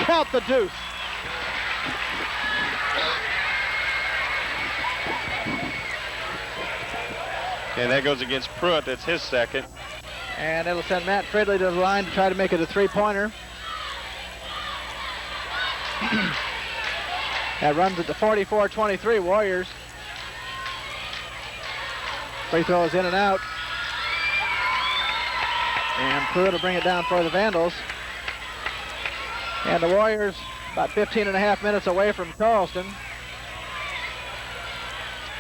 S1: Count the deuce.
S2: And that goes against Pruitt. That's his second.
S1: And it'll send Matt Fridley to the line to try to make it a three-pointer. That runs it to 44-23 Warriors. Free throw is in and out. And Pruitt will bring it down for the Vandals. And the Warriors about 15 and a half minutes away from Charleston,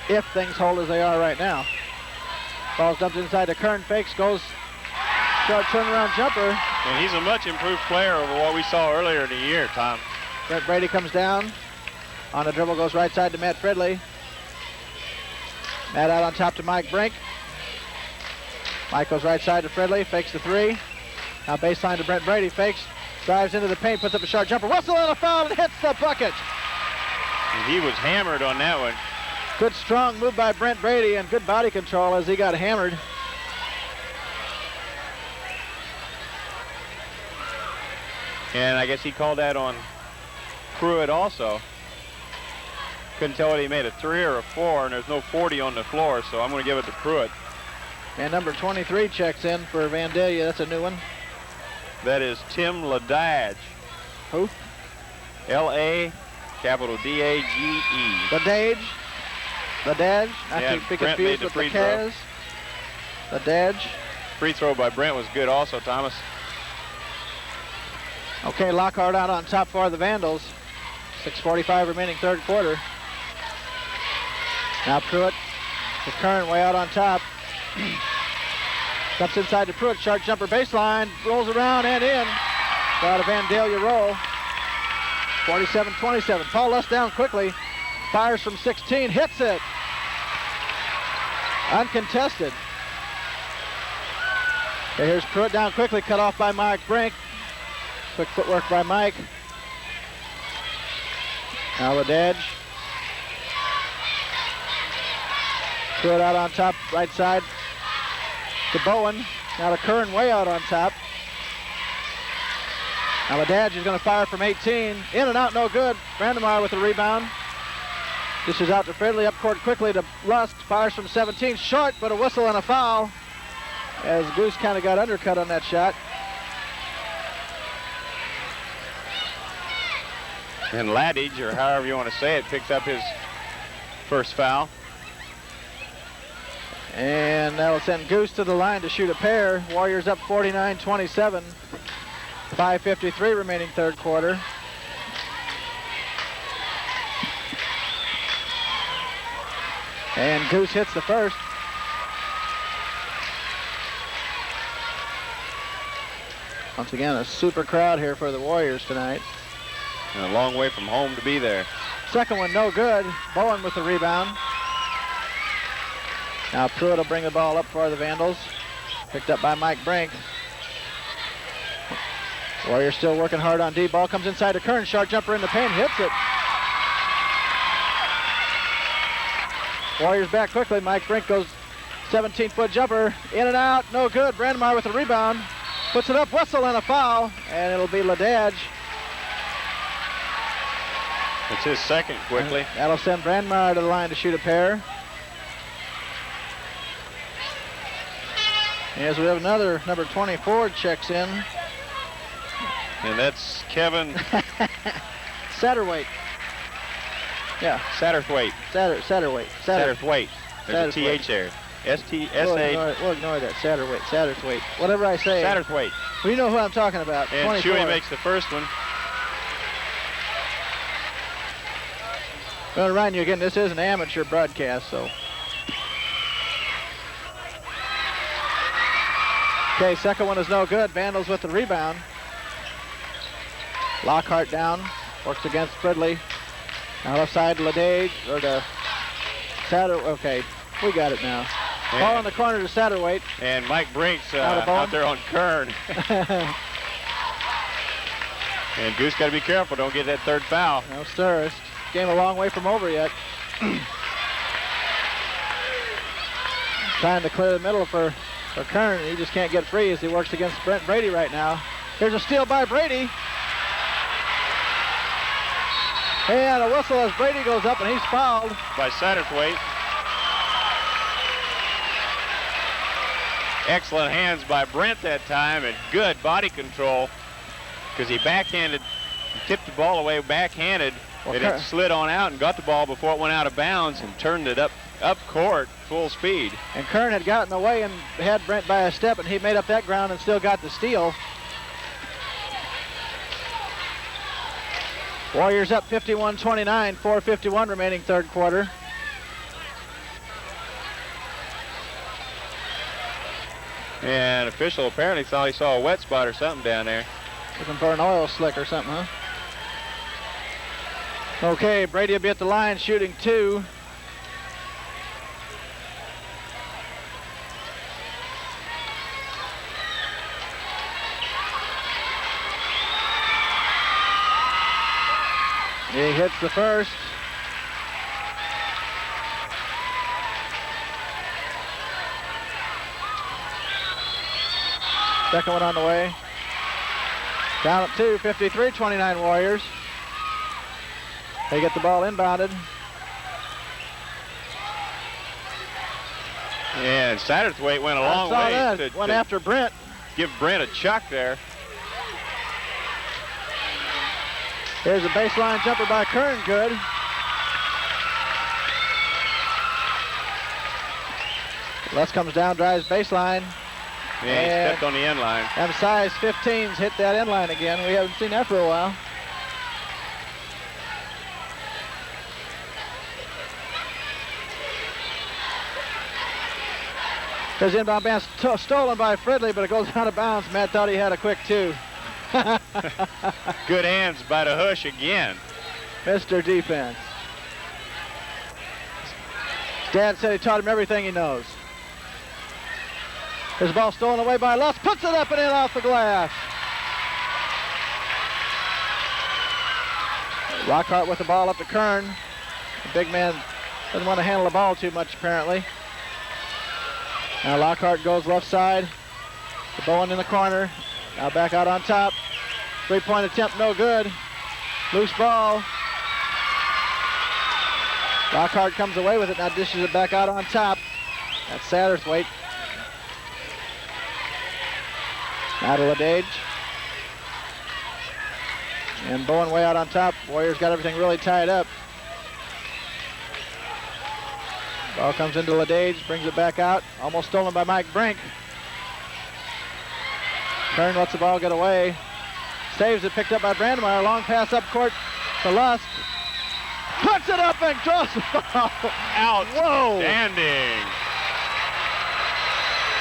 S1: if things hold as they are right now. Ball's dumped inside to Kern, fakes, goes short turnaround jumper.
S2: And he's a much improved player over what we saw earlier in the year, Tom.
S1: Brent Brede comes down. On the dribble, goes right side to Matt Fridley. Matt out on top to Mike Brink. Mike goes right side to Fridley, fakes the three. Now baseline to Brent Brede, fakes, drives into the paint, puts up a short jumper, whistle and a foul, and hits the bucket.
S2: And he was hammered on that one.
S1: Good strong move by Brent Brede and good body control as he got hammered.
S2: And I guess he called that on Pruitt also. Couldn't tell whether he made a 3 or a 4, and there's no 40 on the floor, so I'm going to give it to Pruitt.
S1: And number 23 checks in for Vandalia. That's a new one.
S2: That is Tim Ladage.
S1: Who?
S2: L-A, capital D-A-G-E.
S1: Ladage. Ladage. I
S2: Yeah,
S1: keep be
S2: Brent
S1: confused
S2: made the
S1: with
S2: free throw.
S1: Lacaz. Ladage.
S2: Free throw by Brent was good also, Thomas.
S1: Okay, Lockhart out on top for the Vandals. 6:45 remaining third quarter. Now Pruitt to Kern way out on top. Dumps inside to Pruitt, short jumper baseline, rolls around and in. Got a Vandalia roll. 47-27. Paul Lusk down quickly. Fires from 16, hits it. Uncontested. Okay, here's Pruitt down quickly, cut off by Mike Brink. Quick footwork by Mike. Now Ladage. Pruitt out on top, right side to Bowen. Now to Kern way out on top. Now Ladage is going to fire from 18. In and out, no good. Brandmeyer with the rebound. Dishes out to Fridley, up court quickly to Lusk. Fires from 17, short, but a whistle and a foul. As Goose kind of got undercut on that shot.
S2: And Ladage, or however you want to say it, picks up his first foul.
S1: And that'll send Goose to the line to shoot a pair. Warriors up 49-27. 5:53 remaining third quarter. And Goose hits the first. Once again, a super crowd here for the Warriors tonight.
S2: And a long way from home to be there.
S1: Second one, no good. Bowen with the rebound. Now Pruitt will bring the ball up for the Vandals. Picked up by Mike Brink. Warriors still working hard on D. Ball comes inside to Kern. Sharp jumper in the paint, hits it. Warriors back quickly. Mike Brink goes 17-foot jumper. In and out, no good. Brandmeyer with the rebound. Puts it up, whistle and a foul, and it'll be Ledage.
S2: It's his second quickly.
S1: And that'll send Brandmeyer to the line to shoot a pair. As we have another number 24 checks in.
S2: And that's Kevin
S1: Satterthwaite. Yeah.
S2: Satterthwaite.
S1: Satterthwaite.
S2: Satterthwaite. There's a TH there. S-T-S-A.
S1: We'll ignore that. Satterthwaite. Whatever I say.
S2: Satterthwaite.
S1: Well, you know who I'm talking about.
S2: And
S1: 24.
S2: Chewy makes the first one.
S1: Well, to remind you again, this is an amateur broadcast, so. Okay, second one is no good. Vandals with the rebound. Lockhart down. Works against Fridley. Now left side to Ledage, or to Satterthwaite. Okay, we got it now. Ball in the corner to Satterthwaite.
S2: And Mike Brink's out there on Kern. And Goose got to be careful. Don't get that third foul.
S1: No, sir. It's game a long way from over yet. Trying to clear the middle for Kern. He just can't get free as he works against Brent Brede right now. Here's a steal by Brede. And a whistle as Brede goes up, and he's fouled.
S2: By Satterthwaite. Excellent hands by Brent that time, and good body control because he backhanded, tipped the ball away backhanded, and it slid on out and got the ball before it went out of bounds and turned it up court full speed.
S1: And Kern had gotten away and had Brent by a step, and he made up that ground and still got the steal. Warriors up 51-29, 4:51 remaining third quarter.
S2: And official apparently thought he saw a wet spot or something down there.
S1: Looking for an oil slick or something, huh? Okay, Brede will be at the line shooting two. He hits the first. Second one on the way. Down at 2, 53-29 Warriors. They get the ball inbounded.
S2: And Satterthwaite went a long way.
S1: Went after Brent.
S2: Give Brent a chuck there.
S1: Here's a baseline jumper by Kern, good. Lusk comes down, drives baseline.
S2: Yeah, he stepped on the end line.
S1: And size 15s hit that end line again. We haven't seen that for a while. There's inbound bounce stolen by Fridley, but it goes out of bounds. Matt thought he had a quick two.
S2: Good hands by the Hush again.
S1: Mr. Defense. His dad said he taught him everything he knows. His ball stolen away by Lusk. Puts it up and in off the glass. Lockhart with the ball up to Kern. The big man doesn't want to handle the ball too much, apparently. Now Lockhart goes left side. The Bowen in the corner. Now back out on top. Three-point attempt, no good. Loose ball. Lockhart comes away with it. Now dishes it back out on top. That's Satterthwaite. Now to Ledage. And Bowen way out on top. Warriors got everything really tied up. Ball comes into Ledage, brings it back out. Almost stolen by Mike Brink. Kern lets the ball get away. Saves it, picked up by Brandmeyer. Long pass up court to Lusk. puts it up and draws the ball.
S2: Outstanding.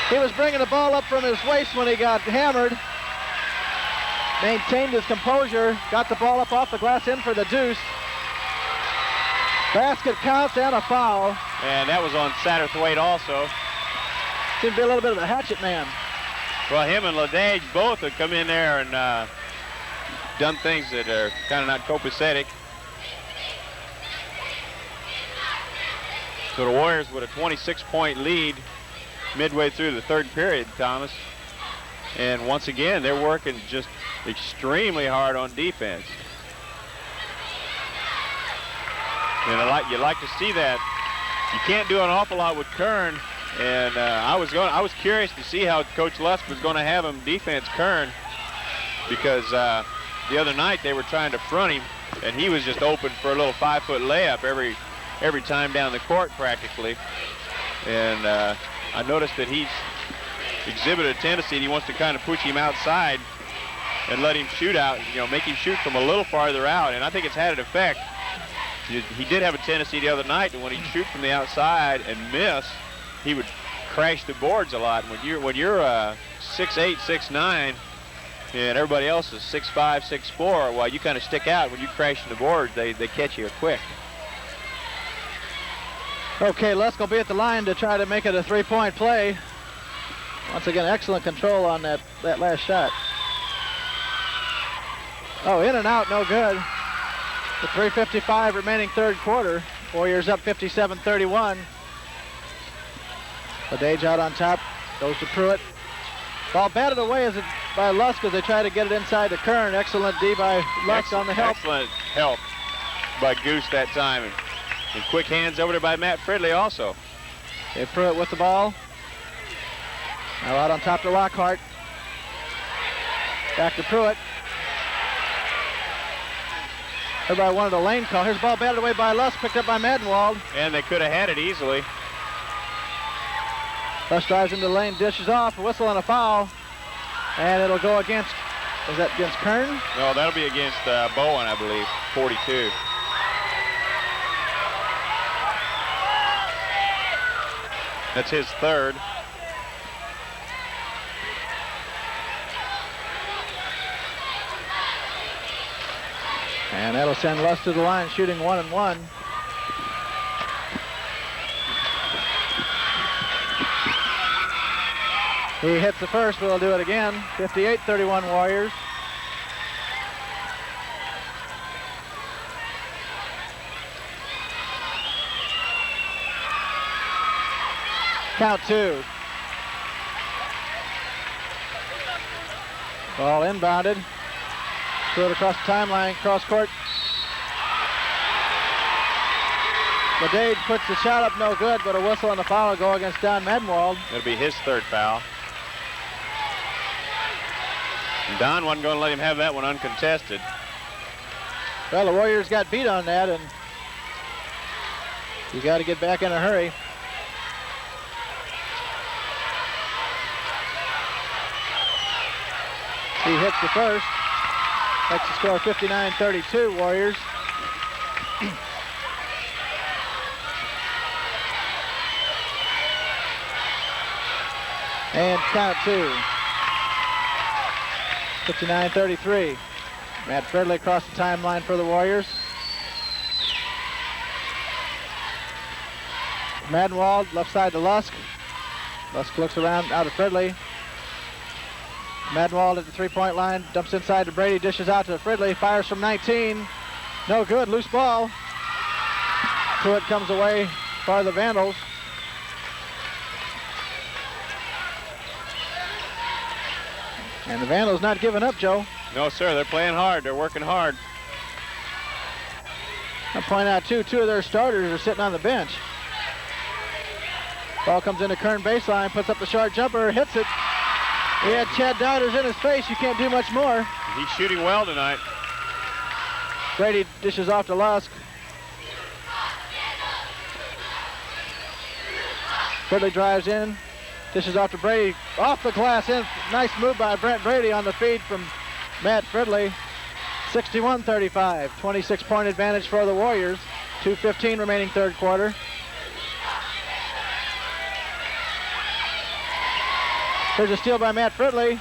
S1: He was bringing the ball up from his waist when he got hammered. Maintained his composure, got the ball up off the glass in for the deuce. Basket counts and a foul.
S2: And that was on Satterthwaite also.
S1: Seemed to be a little bit of a hatchet man.
S2: Well, him and Ledage both have come in there and done things that are kind of not copacetic. So the Warriors with a 26-point lead midway through the third period, Thomas. And once again, they're working just extremely hard on defense. And you like to see that. You can't do an awful lot with Kern. And I was curious to see how Coach Lusk was going to have him defense Kern, because the other night they were trying to front him, and he was just open for a little 5-foot layup every time down the court practically. And I noticed that he's exhibited a tendency. He wants to kind of push him outside and let him shoot out, make him shoot from a little farther out. And I think it's had an effect. He did have a tendency the other night that when he'd shoot from the outside and miss, he would crash the boards a lot. When you're 6'8", 6'9", and everybody else is 6'5", 6'4", while you kind of stick out, when you crash the boards, they catch you quick.
S1: Okay, Lusk will be at the line to try to make it a three-point play. Once again, excellent control on that last shot. Oh, in and out, no good. With 3:55 remaining third quarter. Warriors up 57-31. Ledage out on top, goes to Pruitt. Ball batted away by Lusk as they try to get it inside to Kern. Excellent D by Lusk on the help.
S2: Excellent help by Goose that time. And quick hands over there by Matt Fridley also.
S1: Okay, Pruitt with the ball. Now out on top to Lockhart. Back to Pruitt. Everybody wanted a lane call. Here's the ball batted away by Lusk, picked up by Madenwald.
S2: And they could have had it easily.
S1: Lusk drives into the lane, dishes off, a whistle and a foul. And it'll go against, is that against Kern?
S2: No, that'll be against Bowen, I believe, 42. That's his third.
S1: And that'll send Lusk to the line, shooting 1-1. He hits the first, but he'll do it again. 58-31 Warriors. Count two. Ball inbounded. Throw it across the timeline, cross court. Ledage puts the shot up, no good, but a whistle and a foul will go against Don Madenwald.
S2: It'll be his third foul. And Don wasn't going to let him have that one uncontested.
S1: Well, the Warriors got beat on that, and you got to get back in a hurry. He hits the first. Makes the score 59-32 Warriors. And count two. 59-33. Matt Fridley across the timeline for the Warriors. Madenwald left side to Lusk. Lusk looks around out of Fridley. Madenwald at the three-point line, dumps inside to Brede, dishes out to Fridley, fires from 19. No good, loose ball. Pruitt comes away for the Vandals. And the Vandals not giving up, Joe.
S2: No, sir, they're playing hard. They're working hard.
S1: I'll point out, two of their starters are sitting on the bench. Ball comes into Kern baseline, puts up the short jumper, hits it. He had Chad Deiters in his face. You can't do much more.
S2: He's shooting well tonight.
S1: Brede dishes off to Lusk. Fridley drives in, dishes off to Brede. Off the glass in. Nice move by Brent Brede on the feed from Matt Fridley. 61-35. 26-point advantage for the Warriors. 2:15 remaining third quarter. Here's a steal by Matt Fridley.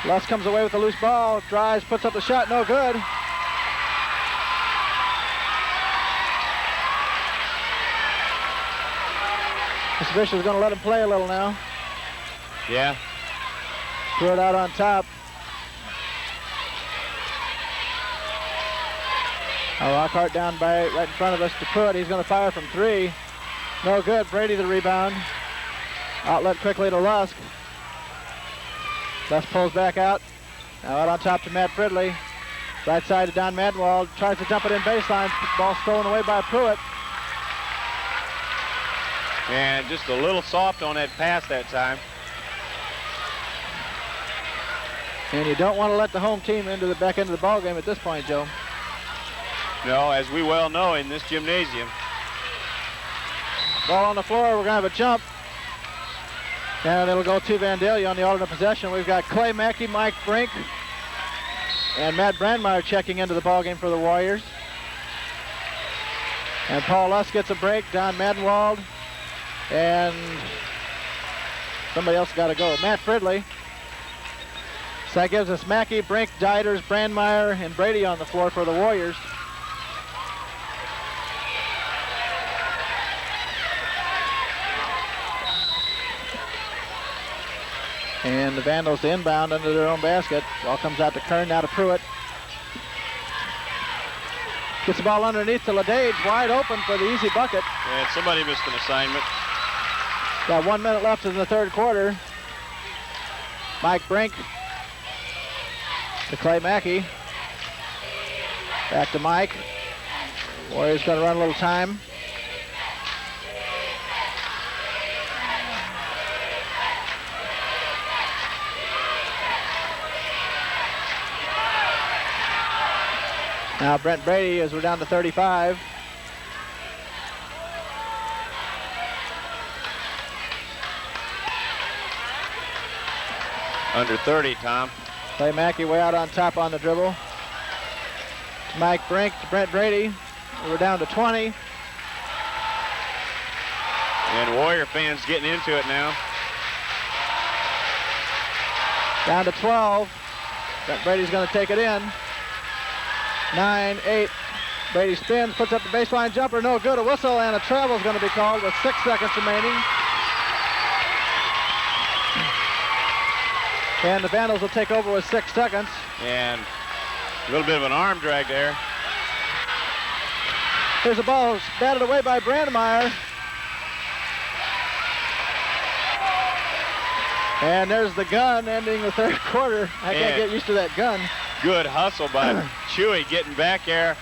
S1: Lusk comes away with the loose ball, drives, puts up the shot, no good. Mr. Bishop's going to let him play a little now.
S2: Yeah.
S1: Throw it out on top. Lockhart down by right in front of us to Pruitt. He's going to fire from 3. No good. Brede the rebound. Outlet quickly to Lusk. Lusk pulls back out. Now out on top to Matt Fridley. Right side to Don Madenwald. Tries to dump it in baseline. Ball stolen away by Pruitt.
S2: And just a little soft on that pass that time.
S1: And you don't want to let the home team into the back end of the ball game at this point, Joe.
S2: No, as we well know in this gymnasium.
S1: Ball on the floor. We're going to have a jump. And it'll go to Vandalia on the alternate possession. We've got Clay Macke, Mike Brink, and Matt Brandmeyer checking into the ball game for the Warriors. And Paul Lusk gets a break. Don Madenwald. And somebody else got to go. Matt Fridley. So that gives us Macke, Brink, Deiters, Brandmeyer, and Brede on the floor for the Warriors. And the Vandals to inbound under their own basket. Ball comes out to Kern, now to Pruitt. Gets the ball underneath to Deiters, wide open for the easy bucket.
S2: And somebody missed an assignment.
S1: Got 1 minute left in the third quarter. Mike Brink to Clay Macke. Back to Mike. Warriors going to run a little time. Now Brent Brede as we're down to 35.
S2: Under 30, Tom.
S1: Clay Macke way out on top on the dribble. Mike Brink to Brent Brede. We're down to 20.
S2: And Warrior fans getting into it now.
S1: Down to 12. Brent Brady's going to take it in. 9, 8. Brede spins, puts up the baseline jumper, no good. A whistle and a travel is going to be called with 6 seconds remaining. And the Vandals will take over with 6 seconds.
S2: And a little bit of an arm drag there.
S1: Here's the ball batted away by Brandmeyer. And there's the gun ending the third quarter. I can't get used to that gun.
S2: Good hustle by Chewy getting back there.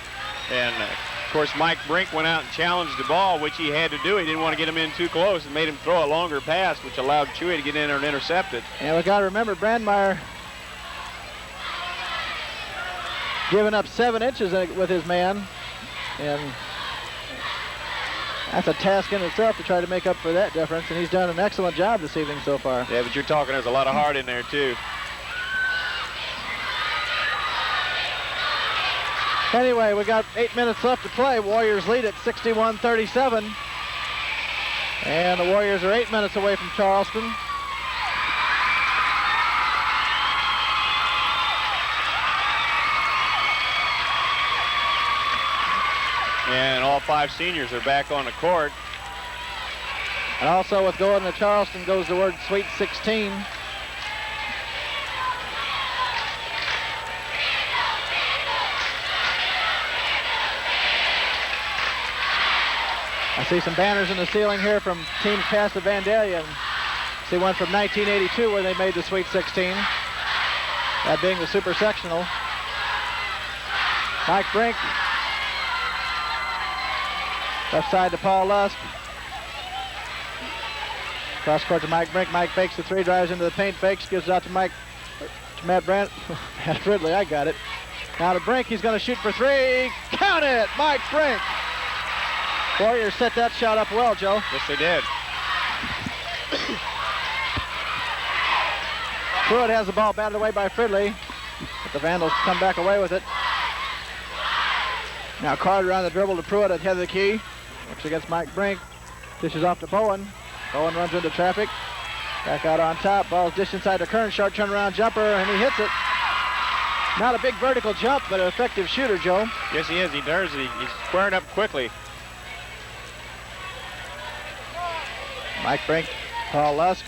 S2: And, of course, Mike Brink went out and challenged the ball, which he had to do. He didn't want to get him in too close and made him throw a longer pass, which allowed Chewy to get in there and intercept it.
S1: And we got to remember, Brandmeyer giving up 7 inches with his man. And that's a task in itself to try to make up for that difference, and he's done an excellent job this evening so far.
S2: Yeah, but you're talking there's a lot of heart in there, too.
S1: Anyway, we got 8 minutes left to play. Warriors lead at 61-37. And the Warriors are 8 minutes away from Charleston.
S2: And all 5 seniors are back on the court.
S1: And also with going to Charleston goes the word Sweet 16. I see some banners in the ceiling here from teams past the Vandalia. See one from 1982 where they made the Sweet 16. That being the Super Sectional. Mike Brink. Left side to Paul Lusk. Cross court to Mike Brink. Mike fakes the 3, drives into the paint, fakes, gives it out to Matt Matt Fridley, I got it. Now to Brink, he's going to shoot for 3. Count it, Mike Brink. Warriors set that shot up well, Joe.
S2: Yes, they did.
S1: Pruitt has the ball batted away by Fridley, but the Vandals come back away with it. Now Carter on the dribble to Pruitt at head of the key. Works against Mike Brink. Dishes off to Bowen. Bowen runs into traffic. Back out on top. Ball's dished inside to Kern. Short turnaround jumper, and he hits it. Not a big vertical jump, but an effective shooter, Joe.
S2: Yes, he is. He does. He's squaring up quickly.
S1: Mike Brink, Paul Lusk.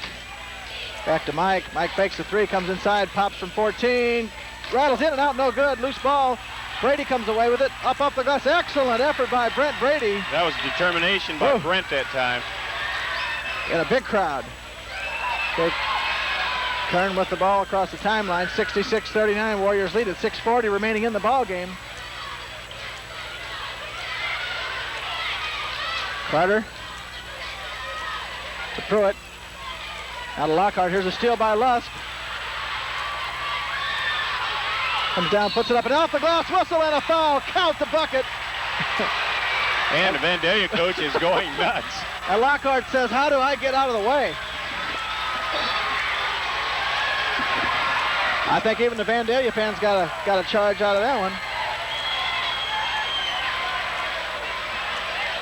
S1: Back to Mike. Mike fakes the three, comes inside, pops from 14. Rattles in and out, no good. Loose ball. Brady comes away with it. Up the glass. Excellent effort by Brent Brede.
S2: That was determination by Brent that time.
S1: In a big crowd. Kern with the ball across the timeline. 66-39. Warriors lead at 6:40 remaining in the ball game. Carter to Pruitt. Out of Lockhart. Here's a steal by Lusk. Comes down, puts it up and off the glass. Whistle and a foul. Count the bucket.
S2: And the Vandalia coach is going nuts.
S1: And Lockhart says, how do I get out of the way? I think even the Vandalia fans got a charge out of that one.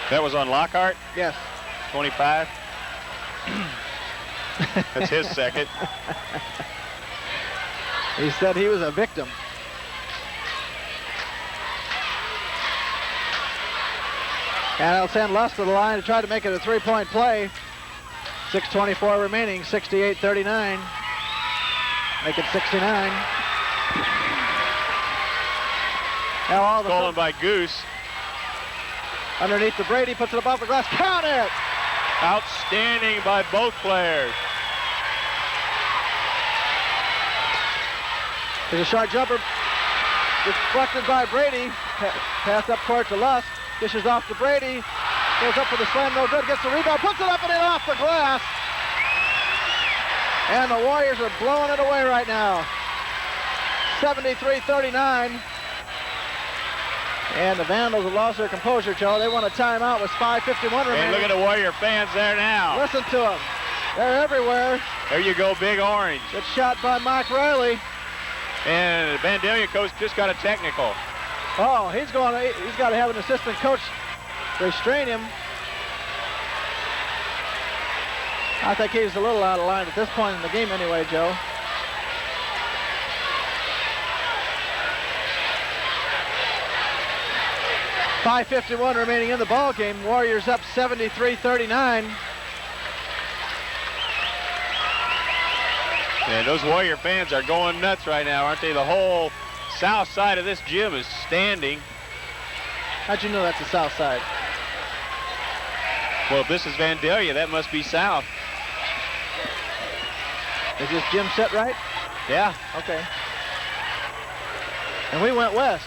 S2: That was on Lockhart?
S1: Yes.
S2: 25. That's his second.
S1: He said he was a victim. And I'll send Lusk to the line to try to make it a three-point play. 6:24 remaining, 68-39. Make it 69. Now all the
S2: stolen by Goose.
S1: Underneath the Brady, puts it above the glass. Count it!
S2: Outstanding by both players.
S1: There's a short jumper. Deflected by Brady. Pass up court to Lusk. Dishes off to Brady. Goes up for the slam, no good. Gets the rebound, puts it up and in off the glass. And the Warriors are blowing it away right now. 73-39. And the Vandals have lost their composure, Joe. They want a timeout with 5:51 remaining.
S2: And look at the Warrior fans there now.
S1: Listen to them. They're everywhere.
S2: There you go, Big Orange.
S1: Good shot by Mike Riley.
S2: And the Vandalia coach just got a technical.
S1: Oh, he's got to have an assistant coach restrain him. I think he's a little out of line at this point in the game anyway, Joe. .551 remaining in the ball game. Warriors up 73-39.
S2: And those Warrior fans are going nuts right now, aren't they? The whole south side of this gym is standing.
S1: How'd you know that's the south side?
S2: Well, if this is Vandalia, that must be south.
S1: Is this gym set right?
S2: Yeah.
S1: Okay. And we went west.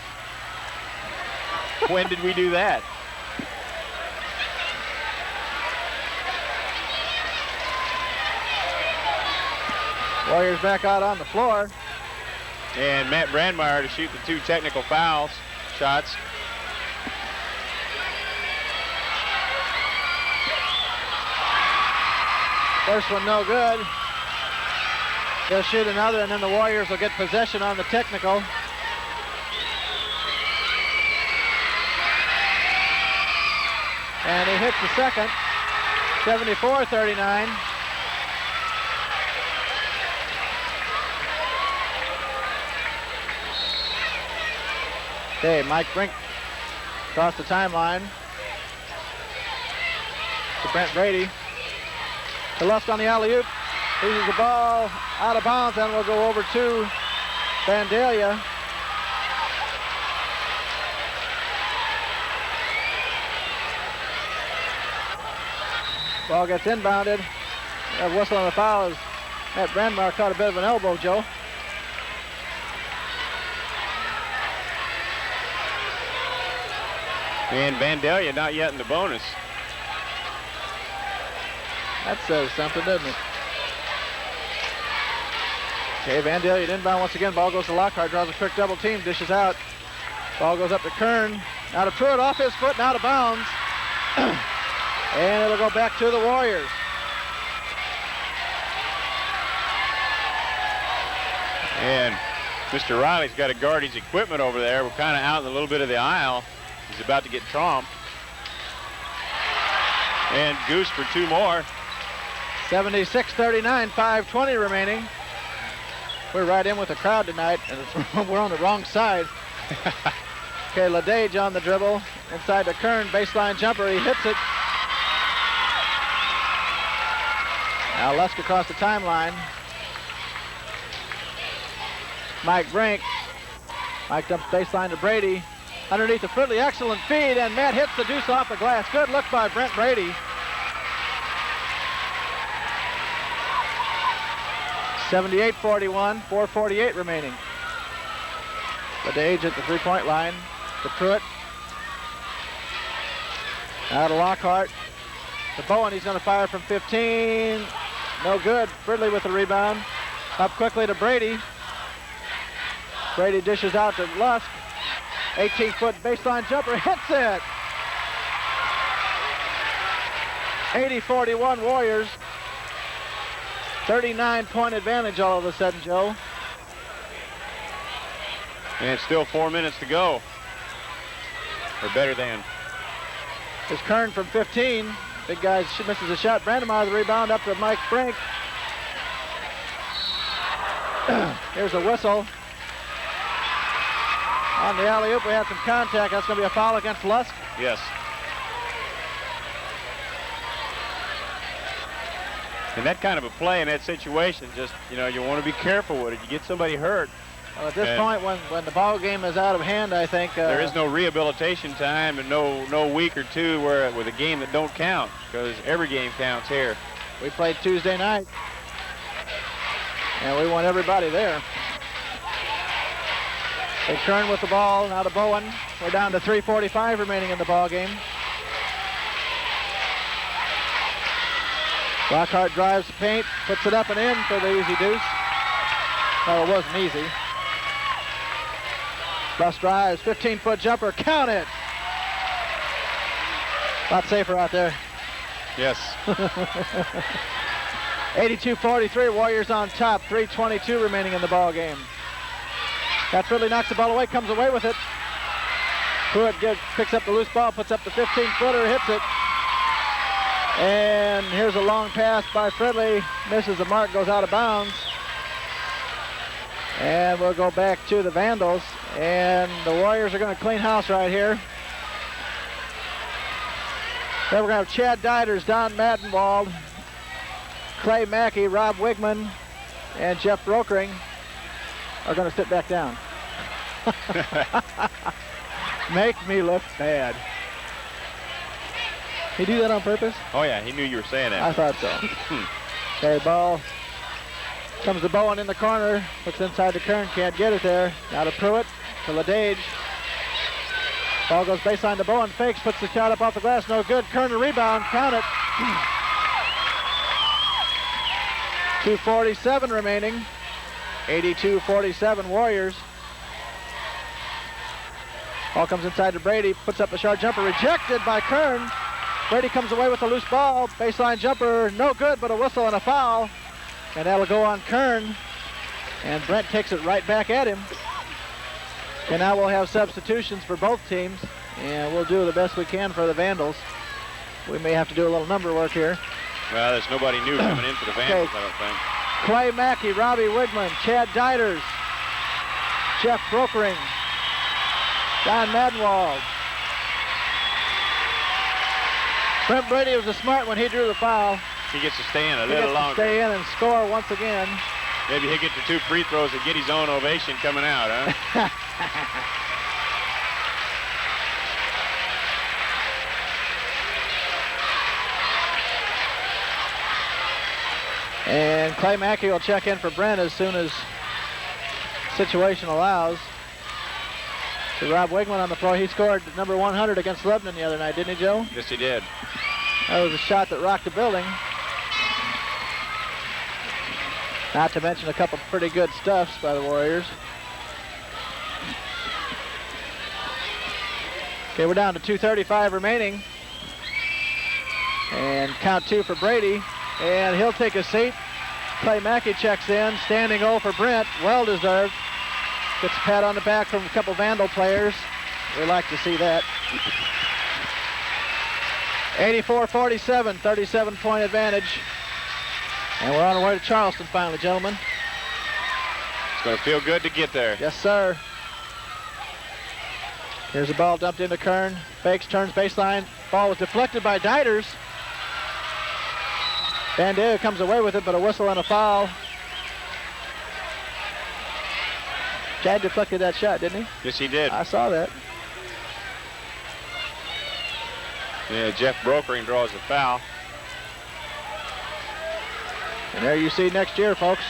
S2: When did we do that?
S1: Warriors back out on the floor.
S2: And Matt Brandmeyer to shoot the 2 technical fouls shots.
S1: First one no good. They'll shoot another, and then the Warriors will get possession on the technical. And he hits the second. 74-39. Okay, Mike Brink across the timeline to Brent Brede. To Lusk on the alley-oop. Loses the ball out of bounds, and we'll go over to Vandalia. Ball gets inbounded. Whistle on the foul as Matt Brandmeyer caught a bit of an elbow, Joe.
S2: And Vandalia not yet in the bonus.
S1: That says something, doesn't it? Okay, Vandalia inbound once again. Ball goes to Lockhart, draws a quick double team, dishes out. Ball goes up to Kern. Now to Pruitt, off his foot and out of bounds. And it'll go back to the Warriors.
S2: And Mr. Riley's got to guard his equipment over there. We're kind of out in a little bit of the aisle. He's about to get tromped. And Goose for 2 more.
S1: 76-39, 5:20 remaining. We're right in with the crowd tonight, and we're on the wrong side. Okay, LeDage on the dribble. Inside to Kern, baseline jumper, he hits it. Now Lusk across the timeline. Mike Brink. Mike dumps baseline to Brede. Underneath the Fridley, excellent feed, and Matt hits the deuce off the glass. Good look by Brent Brede. 78-41, 4:48 remaining. LeDage at the three-point line to Pruitt. Now to Lockhart. To Bowen, he's going to fire from 15. No good. Fridley with the rebound. Up quickly to Brede. Brede dishes out to Lusk. 18-foot baseline jumper, hits it. 80-41 Warriors. 39-point advantage all of a sudden, Joe.
S2: And still 4 minutes to go. Or better than.
S1: Here's Kern from 15. Big guy misses a shot. Brandmeyer the rebound up to Mike Brink. Here's a whistle. On the alley-oop, we have some contact. That's going to be a foul against Lusk.
S2: Yes. And that kind of a play in that situation, just, you know, you want to be careful with it. You get somebody hurt.
S1: Well, at this point, when the ball game is out of hand, I think
S2: there is no rehabilitation time and no week or two where with a game that don't count, because every game counts here.
S1: We played Tuesday night, and we want everybody there. They turn with the ball now to Bowen. We're down to 3:45 remaining in the ball game. Lockhart drives the paint, puts it up and in for the easy deuce. Well, it wasn't easy. Lusk drives, 15-foot jumper, count it. A lot safer out there.
S2: Yes.
S1: 82-43, Warriors on top, 3:22 remaining in the ball game. That Fridley knocks the ball away, comes away with it. Pruitt picks up the loose ball, puts up the 15-footer, hits it. And here's a long pass by Fridley, misses the mark, goes out of bounds. And we'll go back to the Vandals, and the Warriors are going to clean house right here. Then we're going to have Chad Deiters, Don Madenwald, Clay Macke, Rob Wegman, and Jeff Brokering are going to sit back down. Make me look bad. He do that on purpose?
S2: Oh yeah, he knew you were saying that.
S1: I thought so. Okay, ball comes to Bowen in the corner, looks inside to Kern, can't get it there. Now to Pruitt, to LeDage. Ball goes baseline to Bowen, fakes, puts the shot up off the glass, no good. Kern a rebound, count it. 2:47 remaining. 82-47 Warriors. Ball comes inside to Brede, puts up a short jumper, rejected by Kern. Brede comes away with a loose ball, baseline jumper, no good, but a whistle and a foul. And that'll go on Kern. And Brent takes it right back at him. And now we'll have substitutions for both teams. And we'll do the best we can for the Vandals. We may have to do a little number work here.
S2: Well, there's nobody new coming in for the Vandals, I don't think.
S1: Clay Macke, Robbie Wegman, Chad Deiters, Jeff Brokering, Don Madenwald. Brent Brede was a smart when he drew the foul.
S2: He gets to stay in a
S1: He
S2: little
S1: gets
S2: longer.
S1: to stay in and score once again.
S2: Maybe he'll get the 2 free throws and get his own ovation coming out, huh?
S1: And Clay Macke will check in for Brent as soon as situation allows. To Rob Wegman on the floor. He scored number 100 against Lebanon the other night, didn't he, Joe?
S2: Yes, he did.
S1: That was a shot that rocked the building. Not to mention a couple pretty good stuffs by the Warriors. Okay, we're down to 2:35 remaining. And count 2 for Brede. And he'll take a seat. Clay Macke checks in. Standing O for Brent. Well deserved. Gets a pat on the back from a couple Vandal players. We like to see that. 84-47, 37-point advantage. And we're on our way to Charleston finally, gentlemen.
S2: It's going to feel good to get there.
S1: Yes, sir. Here's the ball dumped into Kern. Fakes, turns baseline. Ball was deflected by Deiters. Vandalia comes away with it, but a whistle and a foul. Chad deflected that shot, didn't he?
S2: Yes, he did.
S1: I saw that.
S2: Yeah, Jeff Brokering draws the foul.
S1: And there you see next year, folks.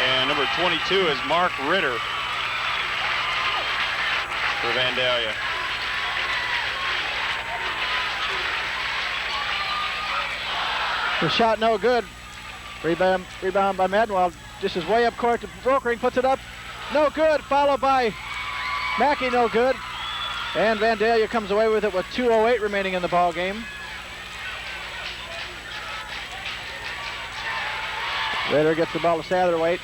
S2: And number 22 is Mark Ritter for Vandalia.
S1: The shot no good. Rebound by Madenwald. Just is way up court to Brokering, puts it up. No good, followed by Macke, no good. And Vandalia comes away with it with 2:08 remaining in the ball game. Ritter gets the ball to Satterwhite.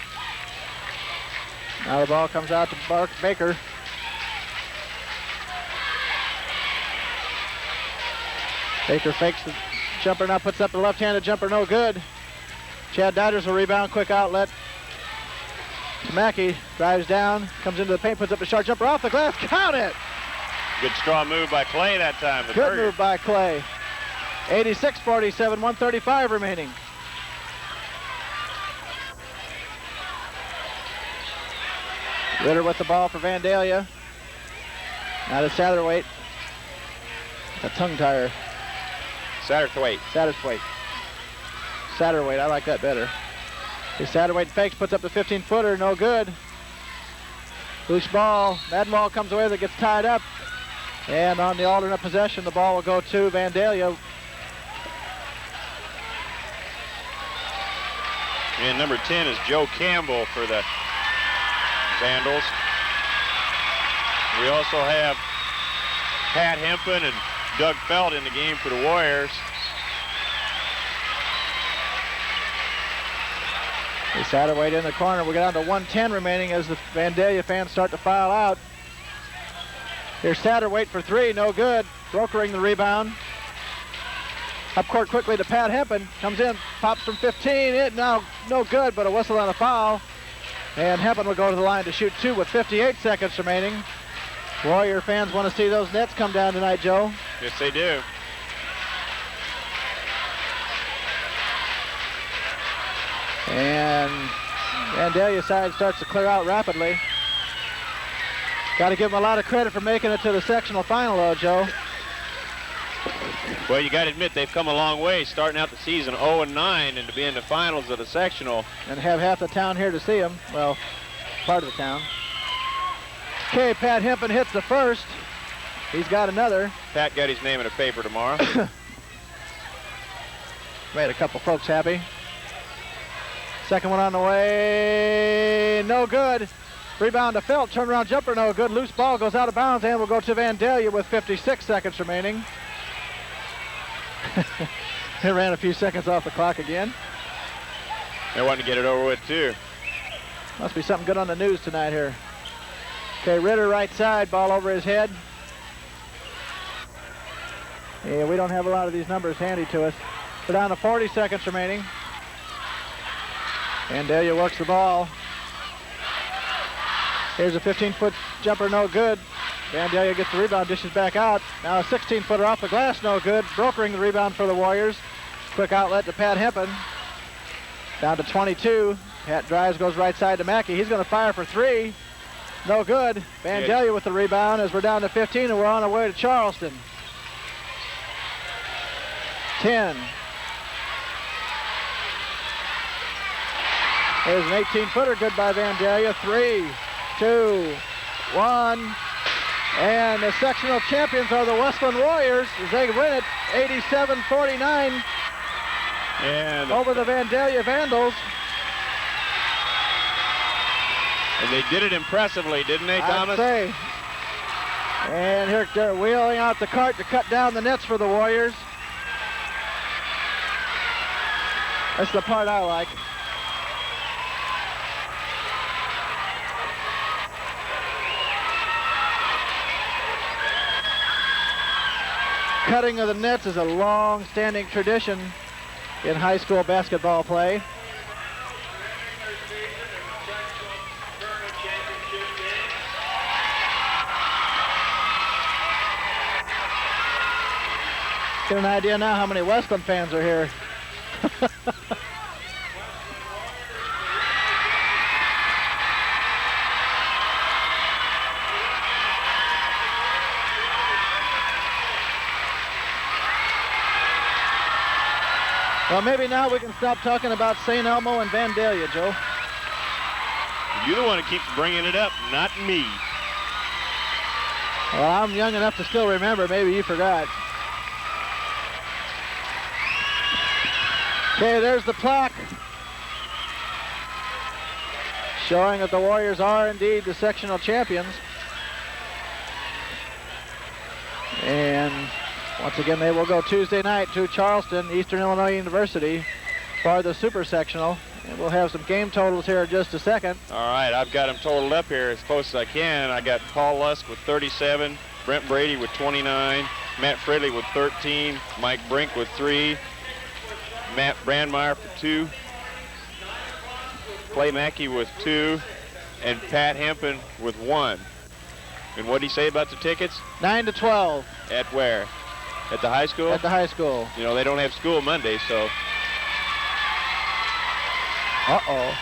S1: Now the ball comes out to Baker. Baker fakes the jumper, now puts up the left-handed jumper, no good. Chad Deiters will rebound, quick outlet to Macke. Drives down, comes into the paint, puts up a short jumper off the glass, count it!
S2: Good strong move by Clay that time.
S1: Good move by Clay. 86-47, 1:35 remaining. Ritter with the ball for Vandalia. Now to Satterwhite. A tongue tire.
S2: Satterthwaite.
S1: Satterwhite, I like that better. Satterwhite fakes, puts up the 15-footer, no good. Loose ball. Madenwald comes away, that gets tied up. And on the alternate possession, the ball will go to Vandalia.
S2: And number 10 is Joe Campbell for the Vandals. We also have Pat Hempen and Doug Feldt in the game for the Warriors.
S1: Satterwhite in the corner. We get down to 1:10 remaining as the Vandalia fans start to file out. Here's Satterwhite for three, no good. Brokering the rebound. Up court quickly to Pat Hempen. Comes in, pops from 15. It now no good, but a whistle on a foul. And Hempen will go to the line to shoot two with 58 seconds remaining. Warrior fans want to see those nets come down tonight, Joe.
S2: Yes, they do.
S1: And Vandalia side starts to clear out rapidly. Got to give them a lot of credit for making it to the sectional final, though, Joe.
S2: Well, you got to admit they've come a long way, starting out the season 0-9, and to be in the finals of the sectional.
S1: And have half the town here to see them. Well, part of the town. Okay, Pat Hempen hits the first. He's got another.
S2: Pat got his name in a paper tomorrow.
S1: Made a couple folks happy. Second one on the way, no good. Rebound to Feldt, turnaround jumper, no good. Loose ball goes out of bounds and will go to Vandalia with 56 seconds remaining. They ran a few seconds off the clock again.
S2: They want to get it over with too.
S1: Must be something good on the news tonight here. Okay, Ritter right side, ball over his head. Yeah, we don't have a lot of these numbers handy to us. We're down to 40 seconds remaining. Vandalia works the ball. Here's a 15-foot jumper, no good. Vandalia gets the rebound, dishes back out. Now a 16-footer off the glass, no good. Brokering the rebound for the Warriors. Quick outlet to Pat Hempen. Down to 22. Pat drives, goes right side to Macke. He's going to fire for three. No good. Vandalia with the rebound as we're down to 15 and we're on our way to Charleston. 10. There's an 18-footer, good by Vandalia. 3, 2, 1. And the sectional champions are the Wesclin Warriors as they win it 87-49
S2: and
S1: over the Vandalia Vandals.
S2: And they did it impressively, didn't they, Thomas?
S1: I'd say. And here they're wheeling out the cart to cut down the nets for the Warriors. That's the part I like. cutting of the nets is a long-standing tradition in high school basketball play. Get an idea now how many Wesclin fans are here. Well, maybe now we can stop talking about St. Elmo and Vandalia, Joe.
S2: You're the one that keeps bringing it up, not me.
S1: Well, I'm young enough to still remember. Maybe you forgot. Okay, there's the plaque showing that the Warriors are indeed the sectional champions. And once again, they will go Tuesday night to Charleston, Eastern Illinois University for the super sectional. And we'll have some game totals here in just a second.
S2: All right, I've got them totaled up here as close as I can. I got Paul Lusk with 37, Brent Brede with 29, Matt Fridley with 13, Mike Brink with 3, Matt Brandmeyer for 2, Clay Macke with 2, and Pat Hempen with 1. And what did he say about the tickets?
S1: 9 to 12.
S2: At where? At the high school?
S1: At the high school.
S2: You know, they don't have school Monday, so.
S1: Uh-oh.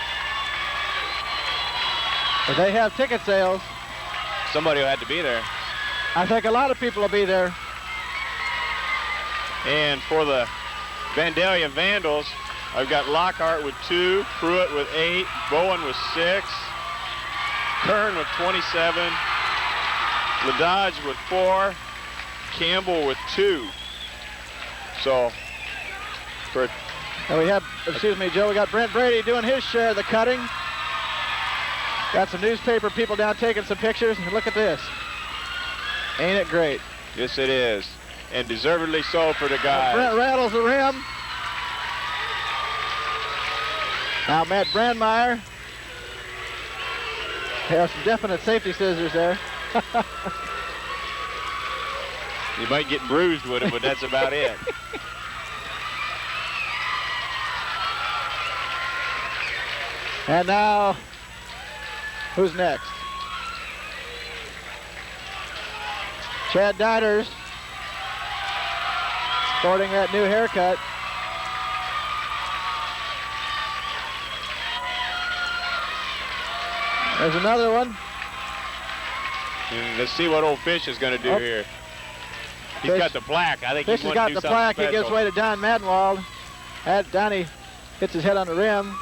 S1: But they have ticket sales.
S2: Somebody will have to be there.
S1: I think a lot of people will be there.
S2: And for the Vandalia Vandals, I've got Lockhart with 2, Pruitt with 8, Bowen with 6, Kern with 27, LaDodge with 4, Campbell with 2. So, for
S1: and we have, excuse me, Joe, we got Brent Brede doing his share of the cutting. Got some newspaper people down taking some pictures. And look at this. Ain't it great?
S2: Yes, it is. And deservedly so for the guys.
S1: Brent rattles the rim. Now Matt Brandmeyer. Has some definite safety scissors there.
S2: You might get bruised with it, but that's about it.
S1: And now, who's next? Chad Deiters, sporting that new haircut. There's another one.
S2: And let's see what old Fish is going to do here. He's got the plaque. I think
S1: Fish has got the plaque. He gives way to Don Madenwald. Donnie hits his head on the rim.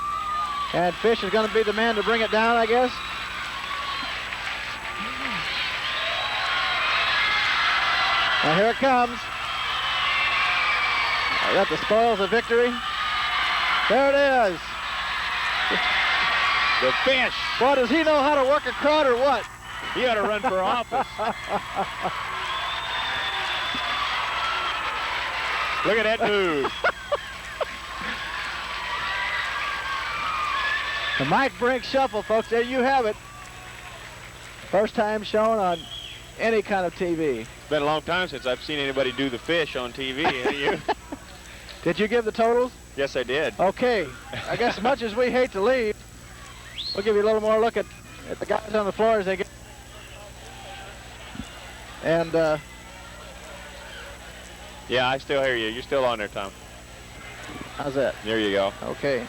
S1: And Fish is going to be the man to bring it down, I guess. Now here it comes. I got the spoils of victory. There it is.
S2: The Fish.
S1: Boy, does he know how to work a crowd or what?
S2: He ought to run for office. Look at that move.
S1: The Mike Brink shuffle, folks. There you have it. First time shown on any kind of TV.
S2: It's been a long time since I've seen anybody do the Fish on TV. Have you?
S1: Did you give the totals?
S2: Yes, I did.
S1: Okay. I guess as much as we hate to leave, we'll give you a little more look at the guys on the floor as they get. And
S2: yeah, I still hear you. You're still on there, Tom.
S1: How's that?
S2: There you go.
S1: Okay.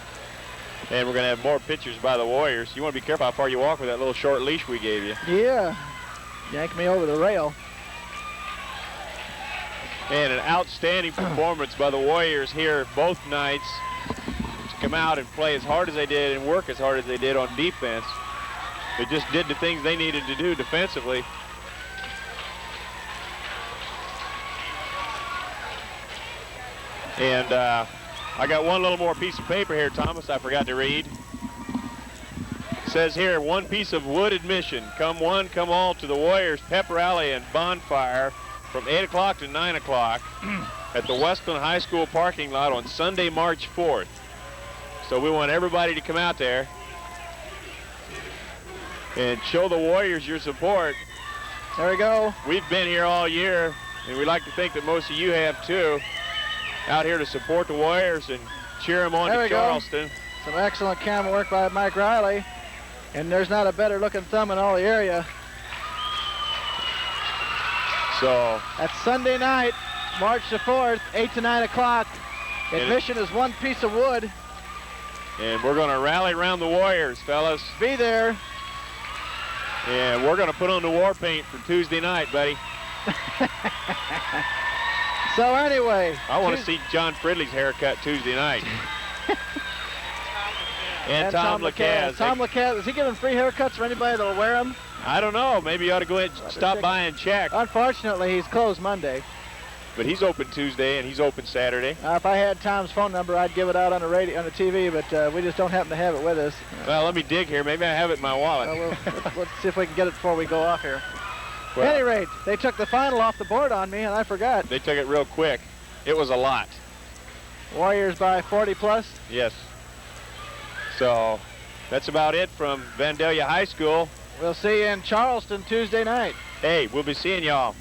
S2: And we're going to have more pictures by the Warriors. You want to be careful how far you walk with that little short leash we gave you.
S1: Yeah. Yanked me over the rail.
S2: And an outstanding performance by the Warriors here both nights to come out and play as hard as they did and work as hard as they did on defense. They just did the things they needed to do defensively. And I got one little more piece of paper here, Thomas, I forgot to read. It says here, one piece of wood admission. Come one, come all to the Warriors pep rally and bonfire from 8 o'clock to 9 o'clock at the Wesclin High School parking lot on Sunday, March 4th. So we want everybody to come out there and show the Warriors your support.
S1: There we go.
S2: We've been here all year And we like to think that most of you have too, out here to support the Warriors and cheer them on to Charleston.
S1: Some excellent camera work by Mike Riley. And there's not a better looking thumb in all the area.
S2: So
S1: that's Sunday night, March the 4th, 8 to 9 o'clock. Admission is one piece of wood.
S2: And we're going to rally around the Warriors, fellas.
S1: Be there.
S2: And we're going to put on the war paint for Tuesday night, buddy.
S1: So anyway.
S2: I want to see John Fridley's haircut Tuesday night. and Tom Lacaz.
S1: Tom Lacaz, is he giving free haircuts for anybody that will wear them?
S2: I don't know. Maybe you ought to go ahead and stop by and check.
S1: Unfortunately, he's closed Monday.
S2: But he's open Tuesday and he's open Saturday.
S1: If I had Tom's phone number, I'd give it out on the radio, on the TV, but we just don't happen to have it with us.
S2: Well, let me dig here. Maybe I have it in my wallet.
S1: Let's see if we can get it before we go off here. Well, at any rate, they took the final off the board on me, and I forgot.
S2: They took it real quick. It was a lot.
S1: Warriors by 40 plus?
S2: Yes. So that's about it from Vandalia High School.
S1: We'll see you in Charleston Tuesday night.
S2: Hey, we'll be seeing y'all.